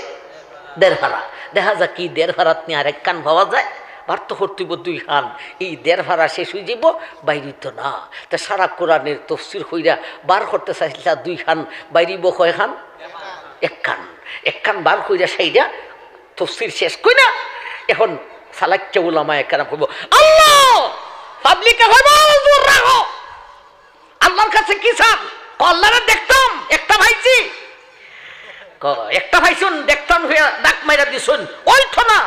S1: 1.5 ফারা। দেখা যাক কি 1.5 ফারাত নিয়ে আর 1 কান পাওয়া যায়। বার্ত কর্তব্য 2 খান, এই 1.5 ফারা শেষ হয়ে যাব, বাইরে তো না। তা সারা কোরআনের তফসির হইরা বার করতে চাইছিলা 2 খান, বাইরিব কয় খান? 1 খান। 1 খান বার কইরা সাইডা তফসির শেষ কই না। এখন সালাক্কা উলামায়ে কেরাম কইব, আল্লাহ পাবলিকে হইব দূর রাখো। আল্লাহর কাছে কি চান? আল্লাহরে দেখতাম একটা ভাইছি, একটা ভাইছুন দেখতাম হইয়া ডাক মাইরা দিছুন, ওই তো না।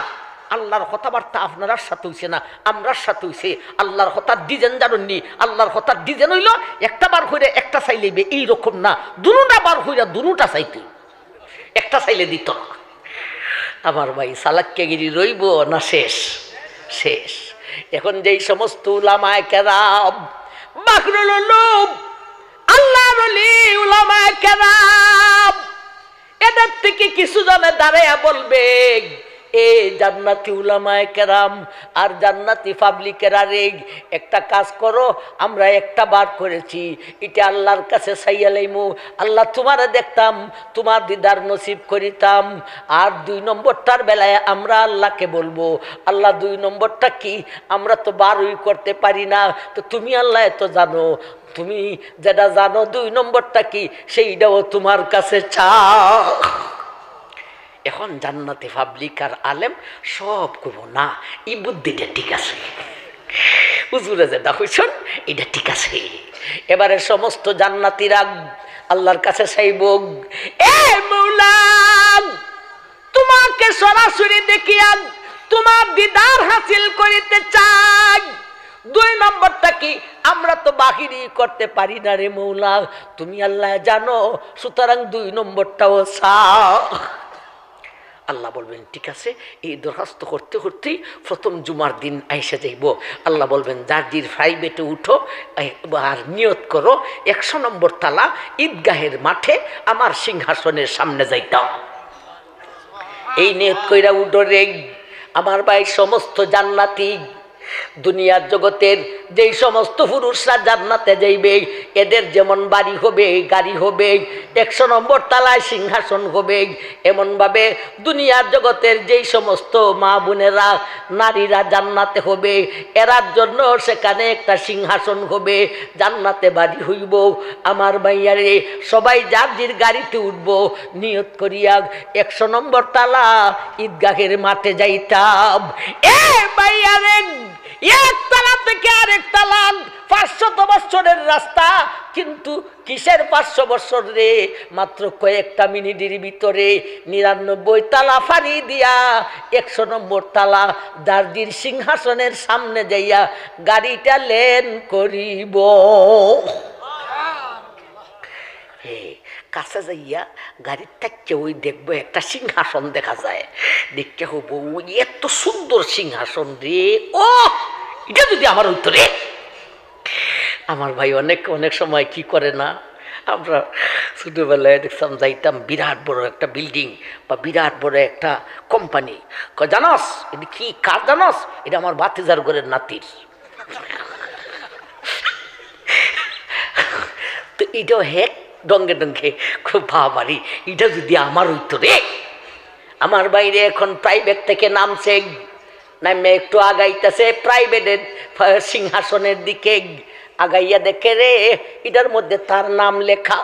S1: আল্লাহর কথাবার্তা আপনার সাথে হইছে না, আমরার সাথে হইছে। আল্লাহর কথার ডিজাইন জানুননি, আল্লাহর কথার ডিজাইন হইল একটা বার হইলে একটা চাইলেবে, এইরকম না। দুটা বার হইয়া দুটা চাইতে, একটা চাইলে দিত না। আমার ভাই সালাক্যাগিরি রইব না শেষ? শেষ। এখন যেই সমস্ত উলামায়ে কেরাম, মাকরুল উলুম, আল্লাহর ওলি উলামায়ে কেরাম, এদের থেকে কিছু জনে দাঁড়াইয়া বলবে, এ জান্নাতি উলামায়ে কেরাম আর জান্নাতি পাবলিকেরা রে, একটা কাজ করো, আমরা একটা বার করেছি, এটা আল্লাহর কাছে চাইয়া লাইমু, আল্লাহ তোমারে দেখতাম, তোমার দিদার নসিব করিতাম। আর 2 নম্বরটার বেলায় আমরা আল্লাহকে বলবো, আল্লাহ 2 নম্বরটা কি? আমরা তো বারই করতে পারি না, তো তুমি আল্লাহ এত জানো, তুমি যেটা জানো 2 নম্বরটা কি, সেইটাও তোমার কাছে চাও। এখন জান্নাতে পাবলিক আর আলেম সব করব না, এই বুদ্ধিটা ঠিক আছে, হুজুরে যেটা হইছেন এটা ঠিক আছে। এবারে সমস্ত জান্নাতীরা আল্লাহর কাছে চাইব, এ মৌলা, তোমাকে সরাসরি দেখিয়া তোমার দিদার হাসিল করিতে চাই। 2 নম্বরটা কি? আমরা তো বাহিরি করতে পারি না রে মৌলা, তুমি আল্লাহ জানো, সুতরাং 2 নম্বরটাও চাও। আল্লাহ বলবেন ঠিক আছে। এই দরখাস্ত করতে করতেই প্রথম জুমার দিন আইসা যাইব। আল্লাহ বলবেন জার্জির প্রাইভেটে উঠো আর নিয়ত করো 100 নম্বর তালা ঈদগাহের মাঠে আমার সিংহাসনের সামনে যাইতাম। এই নিয়ত কইরা উঠো রে আমার ভাই। সমস্ত জান্নাতি দুনিয়ার জগতের যেই সমস্ত পুরুষরা জান্নাতে যাইবে, এদের যেমন বাড়ি হবে, গাড়ি হবে, 100 নম্বর তালায় সিংহাসন হবে, এমনভাবে দুনিয়ার জগতের যেই সমস্ত মা বোনেরা নারীরা জান্নাতে হবে, এরার জন্য সেখানে একটা সিংহাসন হবে, জান্নাতে বাড়ি হইব। আমার ভাইয়ারে সবাই জার্জির গাড়িতে উঠব, নিয়ত করিয়া 100 নম্বর তালা ঈদগাহের মাঠে যাইতাম। এ ভাইয়ারে, এক তালা থেকে আরেক তালা 500 বছরের রাস্তা, কিন্তু কিসের 500 বছর রে? মাত্র কয়েকটা মিনিটের ভিতরে 99 তালা ফাড়ি দিয়া 100 নম্বর তালা জার্জির সিংহাসনের সামনে যাইয়া গাড়িটা লেন করিব। কাছে যাইয়া গাড়ির থেকে ওই দেখবো একটা সিংহাসন দেখা যায়, দেখতে হবো ওই এত সুন্দর সিংহাসন রে, ও এটা যদি আমার উত্তরে। আমার ভাই অনেক অনেক সময় কি করে না, আমরা ছোটোবেলায় দেখতাম যাইতাম বিরাট বড় একটা বিল্ডিং বা বিরাট বড় একটা কোম্পানি, জানাস এটা কি কার? জানাস এটা আমার ভাতিজার ঘরের নাতির। তো এটাও হেক ডঙ্গে ডঙ্গে খুব ভাবারি, এটা যদি আমার উত্তরে। আমার বাইরে এখন প্রাইভেট থেকে নামছে, নামে একটু আগাইতেছে প্রাইভেটের সিংহাসনের দিকে, আগাইয়া দেখে রে এটার মধ্যে তার নাম লেখা।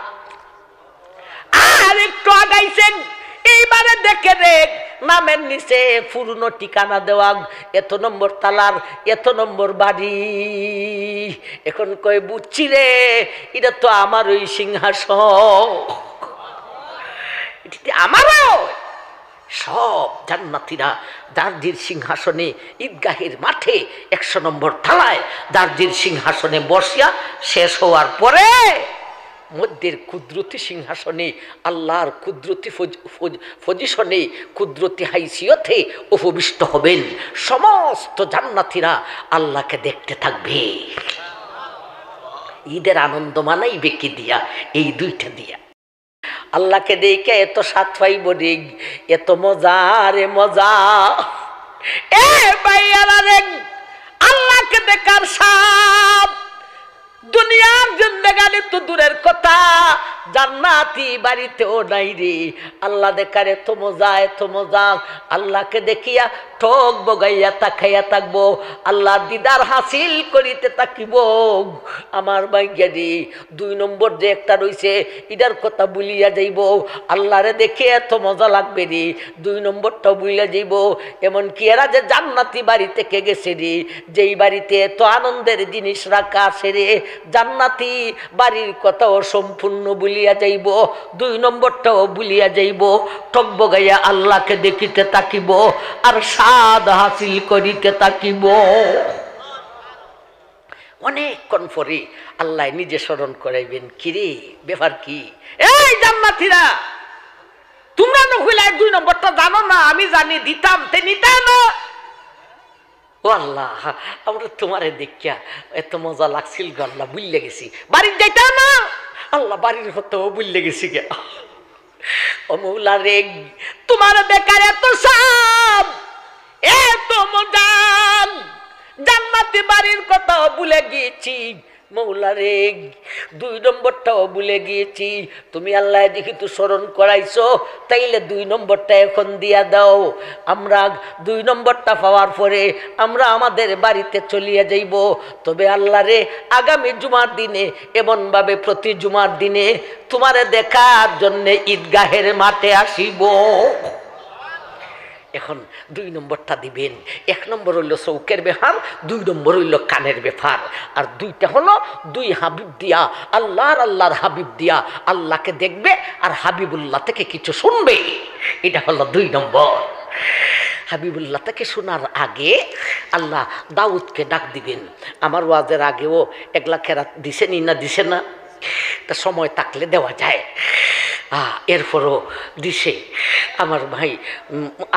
S1: আর একটু আগাইছে, এইবারে দেখে রে নামের নিচে পুরনো ঠিকানা দেওয়া, এত নম্বর তালার এত নম্বর বাড়ি। এখন কই বুঝছি রে এটা তো আমার ওই সিংহাসন, আমারও। সব জান্নাতীরা জার্জির সিংহাসনে ঈদগাহের মাঠে 100 নম্বর তালায় জার্জির সিংহাসনে বসিয়া শেষ হওয়ার পরে মধ্যের কুদরতি সিংহাসনে আল্লাহর কুদরতি পজিশনে কুদরতি হাইসিয়তে উপবিষ্ট হবেন। সমস্ত জান্নাতীরা আল্লাহকে দেখতে থাকবে। ঈদের আনন্দ মানাইবে কি দিয়া? এই 2টা দিয়া। আল্লাহকে দেখে এত স্বাদ পাইব রে, এত মজা রে মজা। এ ভাইয়ারা রে, আল্লাহকে দেখার স্বাদ দুনিয়ার জিন্দেগানি তো দূরের কথা, জান্নাতি বাড়িতেও নাই রে। আল্লাহ দেখার এত মজা, এত মজা। আল্লাহকে দেখিয়া ঠক বগাইয়া তাকাইয়া থাকবো, আল্লাহ দিদার হাসিল করিতে থাকিব। আমার ভাইজ্ঞানী 2 নম্বর যে একটা রইছে এটার কথা ভুলিয়া যাইব। আল্লাহরে দেখে এত মজা লাগবে রে, 2 নম্বরটাও ভুলিয়া যাইব। এমনকি এরা যে জান্নাতি বাড়ি থেকে গেছে রে, যেই বাড়িতে এত আনন্দের জিনিস রাখা আছে রে, জান্নাতি বাড়ির কথাও সম্পূর্ণ ভুলিয়া যাইব, 2 নম্বরটাও ভুলিয়া যাইব। ঠক বগাইয়া আল্লাহকে দেখিতে থাকিব আর স্বাদ হাসিল করিতে থাকিব। অনেকক্ষণ পরে আল্লাহ নিজে স্মরণ করাইবেন, কিরে ব্যাপার কি? এই জান্নাতীরা, তোমরা নহিলায় 2 নম্বরটা জানো না? আমি জানি, দিতাম তে নিতাম না। ও আল্লাহ, আমরা তোমারে দেখিয়া এত মজা লাগছিল গো আল্লাহ, বুঝলে গেছি। বাড়ির যাইতাম না আল্লাহ, বাড়ির হতো বুঝলে গেছি গে। ও মৌলা রে, তোমার বেকার এত সাপ, এত মজা, জান্নাতি বাড়ির কথাও ভুলে গিয়েছি মৌলা রে, 2 নম্বরটাও ভুলে গিয়েছি। তুমি আল্লাহ যেহেতু স্মরণ করাইছো, তাইলে 2 নম্বরটা এখন দিয়া দাও। আমরা 2 নম্বরটা পাওয়ার পরে আমরা আমাদের বাড়িতে চলিয়া যাইব। তবে আল্লাহ রে, আগামী জুমার দিনে এমনভাবে প্রতি জুমার দিনে তোমারে দেখার জন্যে ঈদগাহের মাঠে আসিব। এখন 2 নম্বরটা দিবেন। 1 নম্বর হইল চৌকের ব্যাপার, 2 নম্বর হইল কানের ব্যাপার। আর 2টা হলো 2 হাবিব দিয়া, আল্লাহর হাবিব দিয়া আল্লাহকে দেখবে আর হাবিবুল্লাহ থেকে কিছু শুনবে। এটা হলো 2 নম্বর। হাবিবুল্লাহ থেকে শোনার আগে আল্লাহ দাউদকে ডাক দিবেন। আমার ওয়াজের আগেও একলা খেরাত দিছেনি না দিছে না? তা সময় থাকলে দেওয়া যায়। এরপরও দিছে আমার ভাই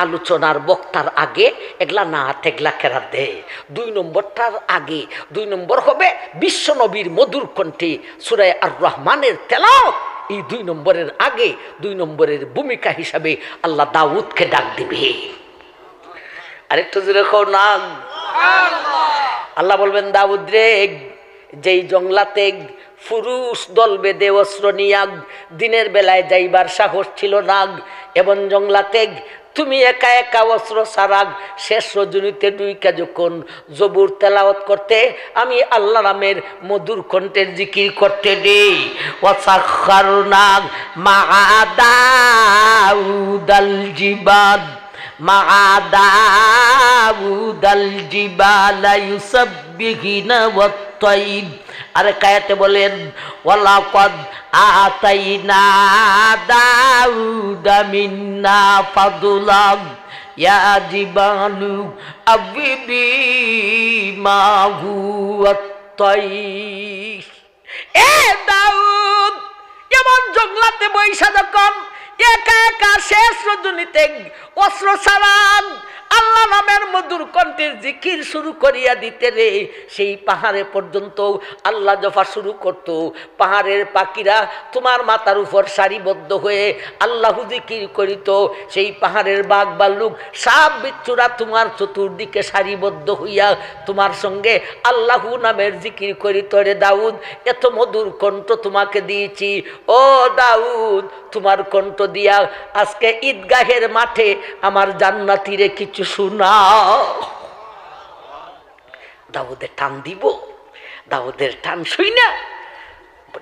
S1: আলোচনার বক্তার আগে এগলা না এগলা খেরাত দেয়। 2 নম্বরটার আগে 2 নম্বর হবে বিশ্ব নবীর মধুর কণ্ঠে সূরা আর রহমানের তেলাওয়াত। এই 2 নম্বরের আগে 2 নম্বরের ভূমিকা হিসাবে আল্লাহ দাউদকে ডাক দিবে। আরেকটু জোরে কও না। আল্লাহ বলবেন, দাউদ রে, যেই জঙ্গলাতে পুরুষ দল বেঁধে অস্ত্র নিয়া দিনের বেলায় যাইবার সাহস ছিল না, এবং জঙ্গলাতে তুমি একা একা অস্ত্র সারাগ শেষ রজনীতে ডুইকা যখন জবুর তেলাওয়াত করতে, আমি আল্লাহ নামের মধুর কণ্ঠের জিকির করতে দেই। ওয়াসাখখারনা মা দাউদাল জিবাল মা দাউদাল জিবালা ইউসাব্বিহিনা ওয়াত তাইব। আর কায়াতে বলেন, ওয়ালাকাদ আতাইনা দাউদা মিন্না ফাদলান ইয়া জিবালু আবিবি মাহু আত-তাইব। এ দাউদ, এমন জঙ্গলাতে বৈশা যখন একা একা শেষ রজনীতে অস্ত্র ছাড়ান আল্লাহ নামের মধুর কণ্ঠের জিকির শুরু করিয়া দিতে রে, সেই পাহাড়ে পর্যন্ত আল্লাহ জফা শুরু করত। পাহাড়ের পাখিরা তোমার মাথার উপর সারিবদ্ধ হয়ে আল্লাহু জিকির করিত। সেই পাহাড়ের বাঘ ভাল্লুক সাপ বিচ্ছুরা তোমার চতুর্দিকে সারিবদ্ধ হইয়া তোমার সঙ্গে আল্লাহু নামের জিকির করিত রে দাউদ। এত মধুর কণ্ঠ তোমাকে দিয়েছি ও দাউদ, তোমার কণ্ঠ দিয়া আজকে ঈদগাহের মাঠে আমার জান্নাতীরে কিছু শোনাও। দাউদের টান দিব, দাউদের টান শুই না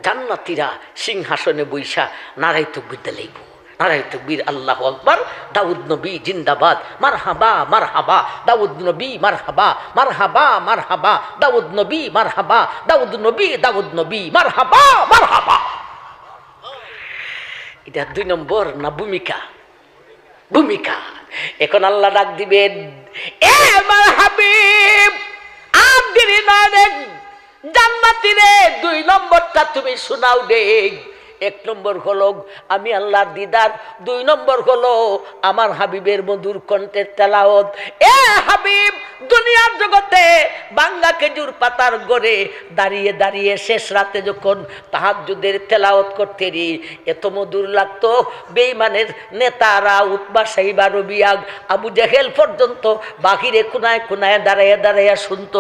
S1: জান্নাতীরা সিংহাসনে বৈশা নারাই তাকবীর দিলাইব। নারাই তাকবীর, আল্লাহু আকবার, দাউদ নবী জিন্দাবাদ, মারহাবা মারহাবা দাউদ নবী, মারহাবা মারহাবা মারহাবা দাউদ নবী, মারহাবা দাউদ নবী, দাউদ নবী, মারহাবা মারহাবা। এটা 2 নম্বর না ভূমিকা? ভূমিকা। এখন আল্লাহ ডাক দিবেন, এ আমার হাবিব, আর দেরি না রে জান্নাতীরে 2 নম্বরটা তুমি শোনাও দে। 1 নম্বর হলো আমি আল্লাহর দিদার, 2 নম্বর হলো আমার হাবিবের মধুর কণ্ঠের তেলাওয়াত। এ হাবিব, দুনিয়ার জগতে বাঙ্গা খেজুর পাতার গড়ে দাঁড়িয়ে দাঁড়িয়ে শেষ রাতে যখন তাহাজ্জুদের তেলাওয়াত করতে রি এত মধুর লাগতো, বেঈমানের নেতারা উতবা সাইবা রবিয়া আবু জেহেল পর্যন্ত বাহিরে কোনায় কোনায় দাঁড়াইয়া দাঁড়াইয়া শুনত,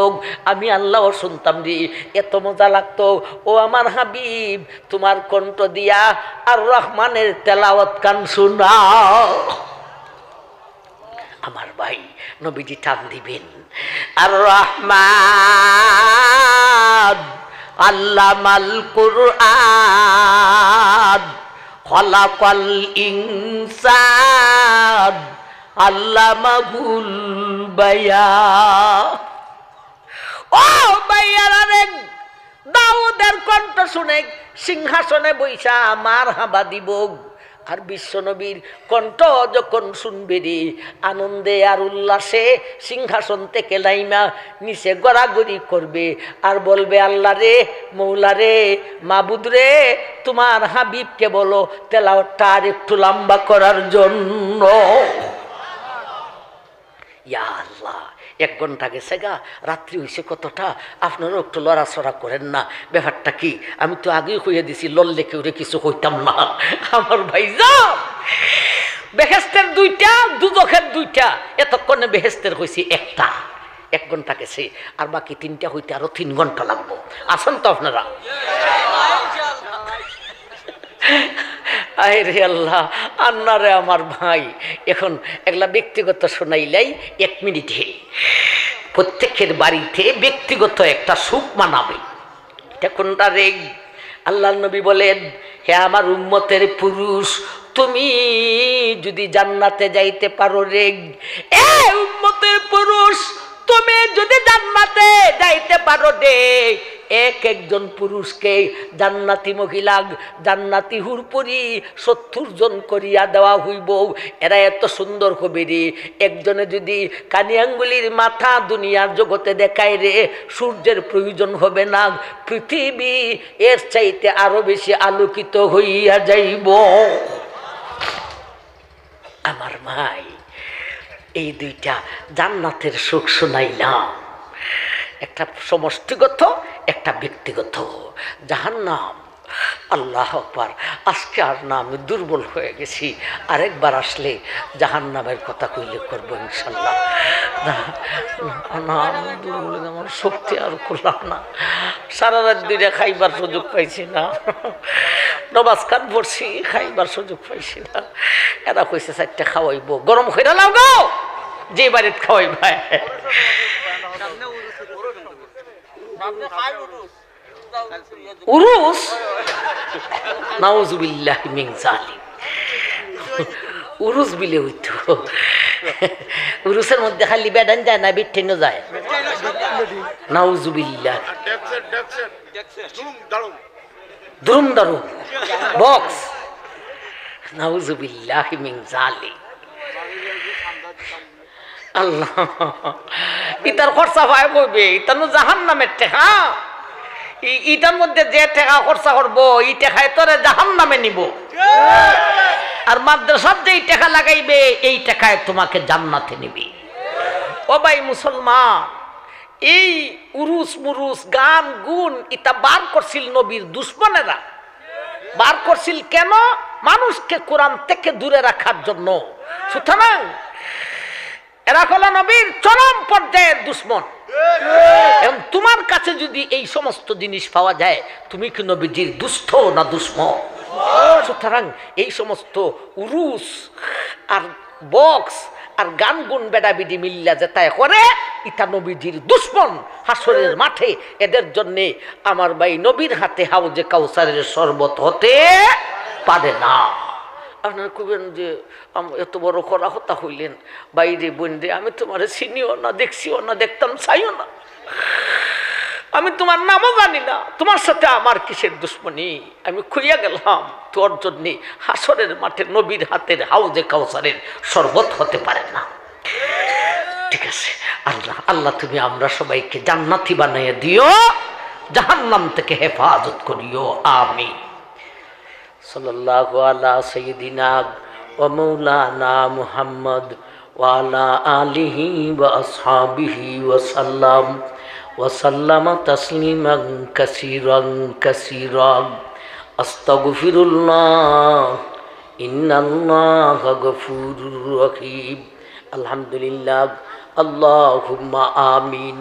S1: আমি আল্লাহও শুনতাম রে, এত মজা লাগতো। ও আমার হাবিব, তোমার কণ্ঠ দিয়া আর রহমানের তেলাওয়াত গান শোনাও। আমার ভাই নবীজি টান দিবেন, আর রহমান আল্লামাল কুরআন খলাকাল ইনসান আল্লামাহুল বায়ান। ও ভাইয়ারা রে, দাউদের কণ্ঠ শুনে সিংহাসনে বৈশা মার হাবা দিব, আর বিশ্বনবীর কণ্ঠ যখন শুনবে রে আনন্দে আর উল্লাসে সিংহাসন থেকে লাইমা নিচে গড়াগড়ি করবে আর বলবে, আল্লাহ রে, মৌলা রে, মাবুদ রে, তোমার হাবিবকে বলো তেলাওয়াতটা আর একটু লম্বা করার জন্য। ইয়া আল্লাহ, 1 ঘন্টা গেছে গা, রাত্রি হয়েছে কতটা, আপনারাও একটু লড়াচড়া করেন না। ব্যাপারটা কি, আমি তো আগেই কইয়া দিছি, লড়লে কেউ কিছু হইতাম না। আমার ভাই যা বেহেস্তের 2টা, দুজখের 2টা, এতক্ষণে বেহেস্তের হয়েছে 1টা। 1 ঘন্টা গেছে, আর বাকি 3টা হইতে আরো 3 ঘন্টা লাগবো। আসেন তো আপনারা। আয় রে আল্লাহ, আন্নারে আমার ভাই, এখন এগুলা ব্যক্তিগত শোনাইলাই 1 মিনিটে প্রত্যেকের বাড়িতে ব্যক্তিগত একটা সুখ মানাবে। এটা কোনটা রে? আল্লাহ নবী বলেন, হে আমার উম্মতের পুরুষ, তুমি যদি জান্নাতে যাইতে পারো রে, এ উম্মতের পুরুষ, তুমি যদি জান্নাতে যাইতে পারো রে, একজন পুরুষকে জান্নাতি মহিলা, জান্নাতি হুরপুরি 70 জন করিয়া দেওয়া হইব। এরা এত সুন্দর হবে রে, একজনে যদি কানি আঙ্গুলির মাথা দুনিয়ার জগতে দেখায় রে, সূর্যের প্রয়োজন হবে না, পৃথিবী এর চাইতে আরো বেশি আলোকিত হইয়া যাইব। আমার ভাই, এই 2টা জান্নাতের সুখ শোনাইলাম, একটা সমষ্টিগত, একটা ব্যক্তিগত। জাহান্নাম, আল্লাহ আকবার, আজকে আর না আমি দুর্বল হয়ে গেছি, আরেকবার আসলে জাহান্নামের কথা কইলে করবো ইনশাল্লাহ। না আমি দুর্বল, আমার শক্তি আর করলাম না, সারা রাত 2টা খাইবার সুযোগ পাইছি না, নমাজ কান পড়ছি, খাইবার সুযোগ পাইছি না। এরা কইছে 4টা খাওয়াইব, গরম হইরা লাও গো, যে বাড়িতে খাওয়াই ভাই। উরুস, নাউজুবিল্লাহি মিন যালিক, উরুস বিলে হইতো। উরুসের মধ্যে খালি বেদান যায় না, বিট্টেনও যায়। নাউজুবিল্লাহ, দ্রুম দারুম বক্স, নাউজুবিল্লাহি মিন যালিক। আল্লাহ, ইতার খরচা ভাই বলবে, ইতানো জাহান্নামের টেকা, ইটার মধ্যে যে টাকা খরচা করবো, এই টাকায় তোরে জাহান্নামে নিব। আর মাদ্রাসার যেই টাকা লাগাইবে, এই টাকায় তোমাকে জান্নাতে নিবি। ও ভাই মুসলমান, এই উরুস মুরুস গান গুণ ইটা বার করছিল নবীর দুশ্মনেরা। বার করছিল কেন? মানুষকে কোরআন থেকে দূরে রাখার জন্য। সুতরাং এরা হলো নবীর চরম পর্যায়ের দুশ্মন। এবং তোমার কাছে যদি এই সমস্ত জিনিস পাওয়া যায়, তুমি কি নবীজির দুস্থ না দুশ্মন? সুতরাং এই সমস্ত উরুস আর বক্স আর গান গুন বেডাবিডি মিল্লা যেটাই করে, ইটা নবীজির দুশ্মন। হাসরের মাঠে এদের জন্য আমার ভাই নবীর হাতে হাউজে কাউসারের শরবত হতে পারে না। আপনার কবেন যে এত বড় করা হতা হইলেন, বাইরে বোন রে, আমি তোমার চিনিও না, দেখছিও না, দেখতাম চাইও না, আমি তোমার নামও জানি না, তোমার সাথে আমার কিসের দুশ্মনী, আমি খুইয়া গেলাম, তোর জন্যে হাসরের মাঠে নবীর হাতের হাউজে কাউসারের শরবত হতে পারে না। ঠিক আছে, আল্লাহ আল্লাহ তুমি আমরা সবাইকে জান্নাতি বানিয়ে দিও, জাহান্নাম থেকে হেফাজত করিও, আমিন। সাল্লাল্লাহু আলা সাইয়্যিদিনা ওয়া মাওলানা মুহাম্মদ وعلى آله وأصحابه وسلم وسلم تسليما كثيرا كثيرا أستغفر الله إن الله غفور رحيم الحمد لله اللهم آمين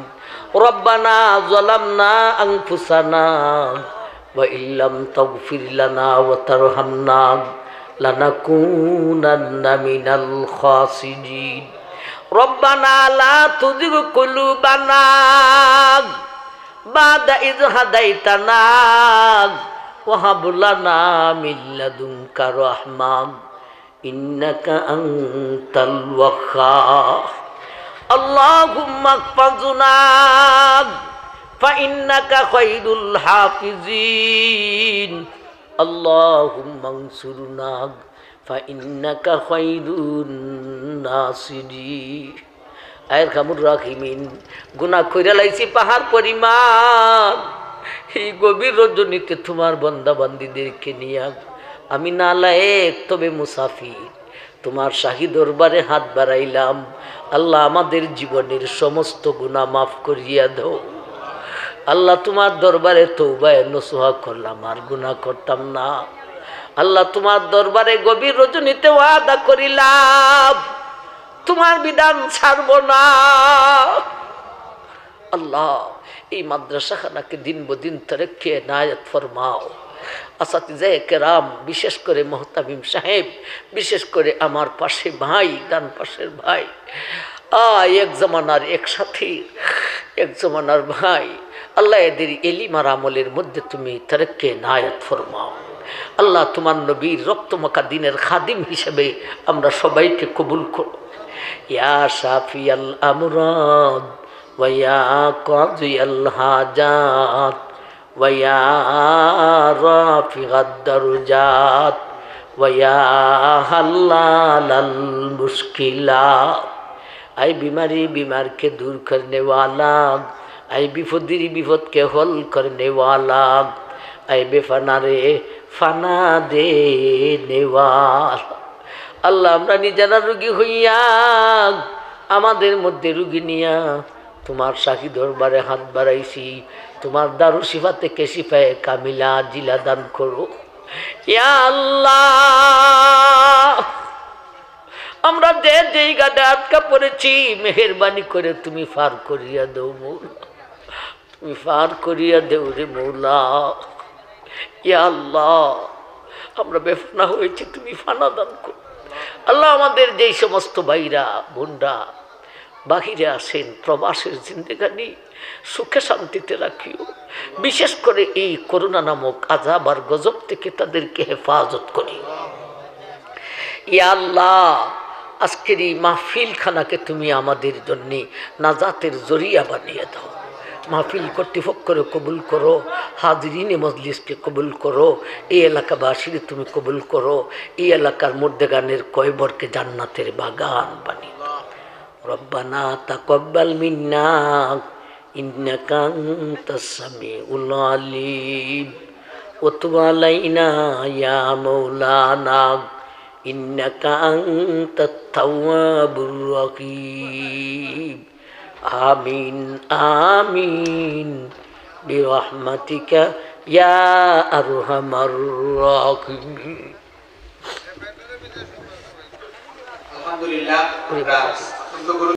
S1: ربنا ظلمنا أنفسنا وإن لم تغفر لنا وترحمنا لنكونن من الخاسرين ربنا لا تزغ قلوبنا بعد إذ هديتنا وهب لنا من لدنك رحمة إنك أنت الوهاب اللهم احفظنا فإنك خير الحافظين اللهم انصرنا فإنك خير الناصرين আরহামুর রাহিমিন গুনাহ কইরা লাইছি পাহাড় পরিমাণ এই গভীর রজনীতে তোমার বান্দা বান্দীদেরকে নিয়ে আমি নালায়েক তবে মুসাফির তোমার শাহী দরবারে হাত বাড়াইলাম আল্লাহ আমাদের জীবনের সমস্ত গুনাহ মাফ করিয়া দাও আল্লাহ তোমার দরবারে তওবা নসুহা করলাম আর গুনাহ করতাম না আল্লাহ তোমার দরবারে গভীর রজনীতে ওয়াদা করিলাম তোমার বিধান ছাড়ব না আল্লাহ এই মাদ্রাসাখানাকে দিন বদিন তরক্কি এনায়েত ফরমাও আসাতিজায়ে কেরাম বিশেষ করে মোহতামিম সাহেব বিশেষ করে আমার পাশে ভাই ডান পাশের ভাই এক জমানার এক সাথী এক জমানার ভাই আল্লাহ এদের এলিম আর আমলের মধ্যে তুমি তরক্কি এনায়েত ফরমাও আল্লাহ তোমার নবীর রক্তমাখা দিনের খাদিম হিসেবে আমরা সবাইকে কবুল করো ইয়া শাফিয়াল আমরাদ ওয়া ইয়া কাযিয়াল হাজাত ওয়া ইয়া রাফিআদ দারজাত ওয়া ইয়া হাল্লালাল মুশকিলাত আই बीमारी बीमार के दूर करने वाला आई विपदी विपद के हल करने वाला आई बेफाना रे ফানা দেনে ওয়ালা আল্লাহ আমরা নিজেরা রোগী হইয়া আমাদের মধ্যে রোগী নিয়া তোমার শাহী দরবারে হাত বাড়াইছি তোমার দারু শিফা থেকে শিফায়ে কামিলা জিলা দান করো ইয়া আল্লাহ আমরা যে জায়গাটা আটকা পড়েছি মেহেরবানি করে তুমি পার করিয়া দাও মৌলা তুমি পার করিয়া দেও রে মৌলা ইয়া আল্লাহ আমরা বেফানা হয়েছি তুমি ফানা দান করো আল্লাহ আমাদের যেই সমস্ত ভাইরা বোনরা বাহিরে আসেন প্রবাসের জিন্দেগানি সুখে শান্তিতে রাখিও বিশেষ করে এই করোনা নামক আযাব আর গজব থেকে তাদেরকে হেফাজত করি ইয়া আল্লাহ আজকের এই মাহফিলখানাকে তুমি আমাদের জন্য নাজাতের জরিয়া বানিয়ে দাও মাহফিল কর্তৃপক্ষকে কবুল করো হাজরিনে মজলিসকে কবুল করো এই এলাকাবাসীকে তুমি কবুল করো এই এলাকার মধ্যেগানের কয়বরকে জান্নাতের বাগান বানিয়ে দাও রব্বানা তাকাব্বাল মিন্না ইন্নাকা আনতাস সামিউল আলিম ওয়া তুব আলাইনা ইয়া মাওলানা ইন্নাকা আনতাত তাওয়াবুর রহিম আমিন আমিন বিরহমাতিকা ইয়া আরহামার রাহিমিন
S3: আলহামদুলিল্লাহ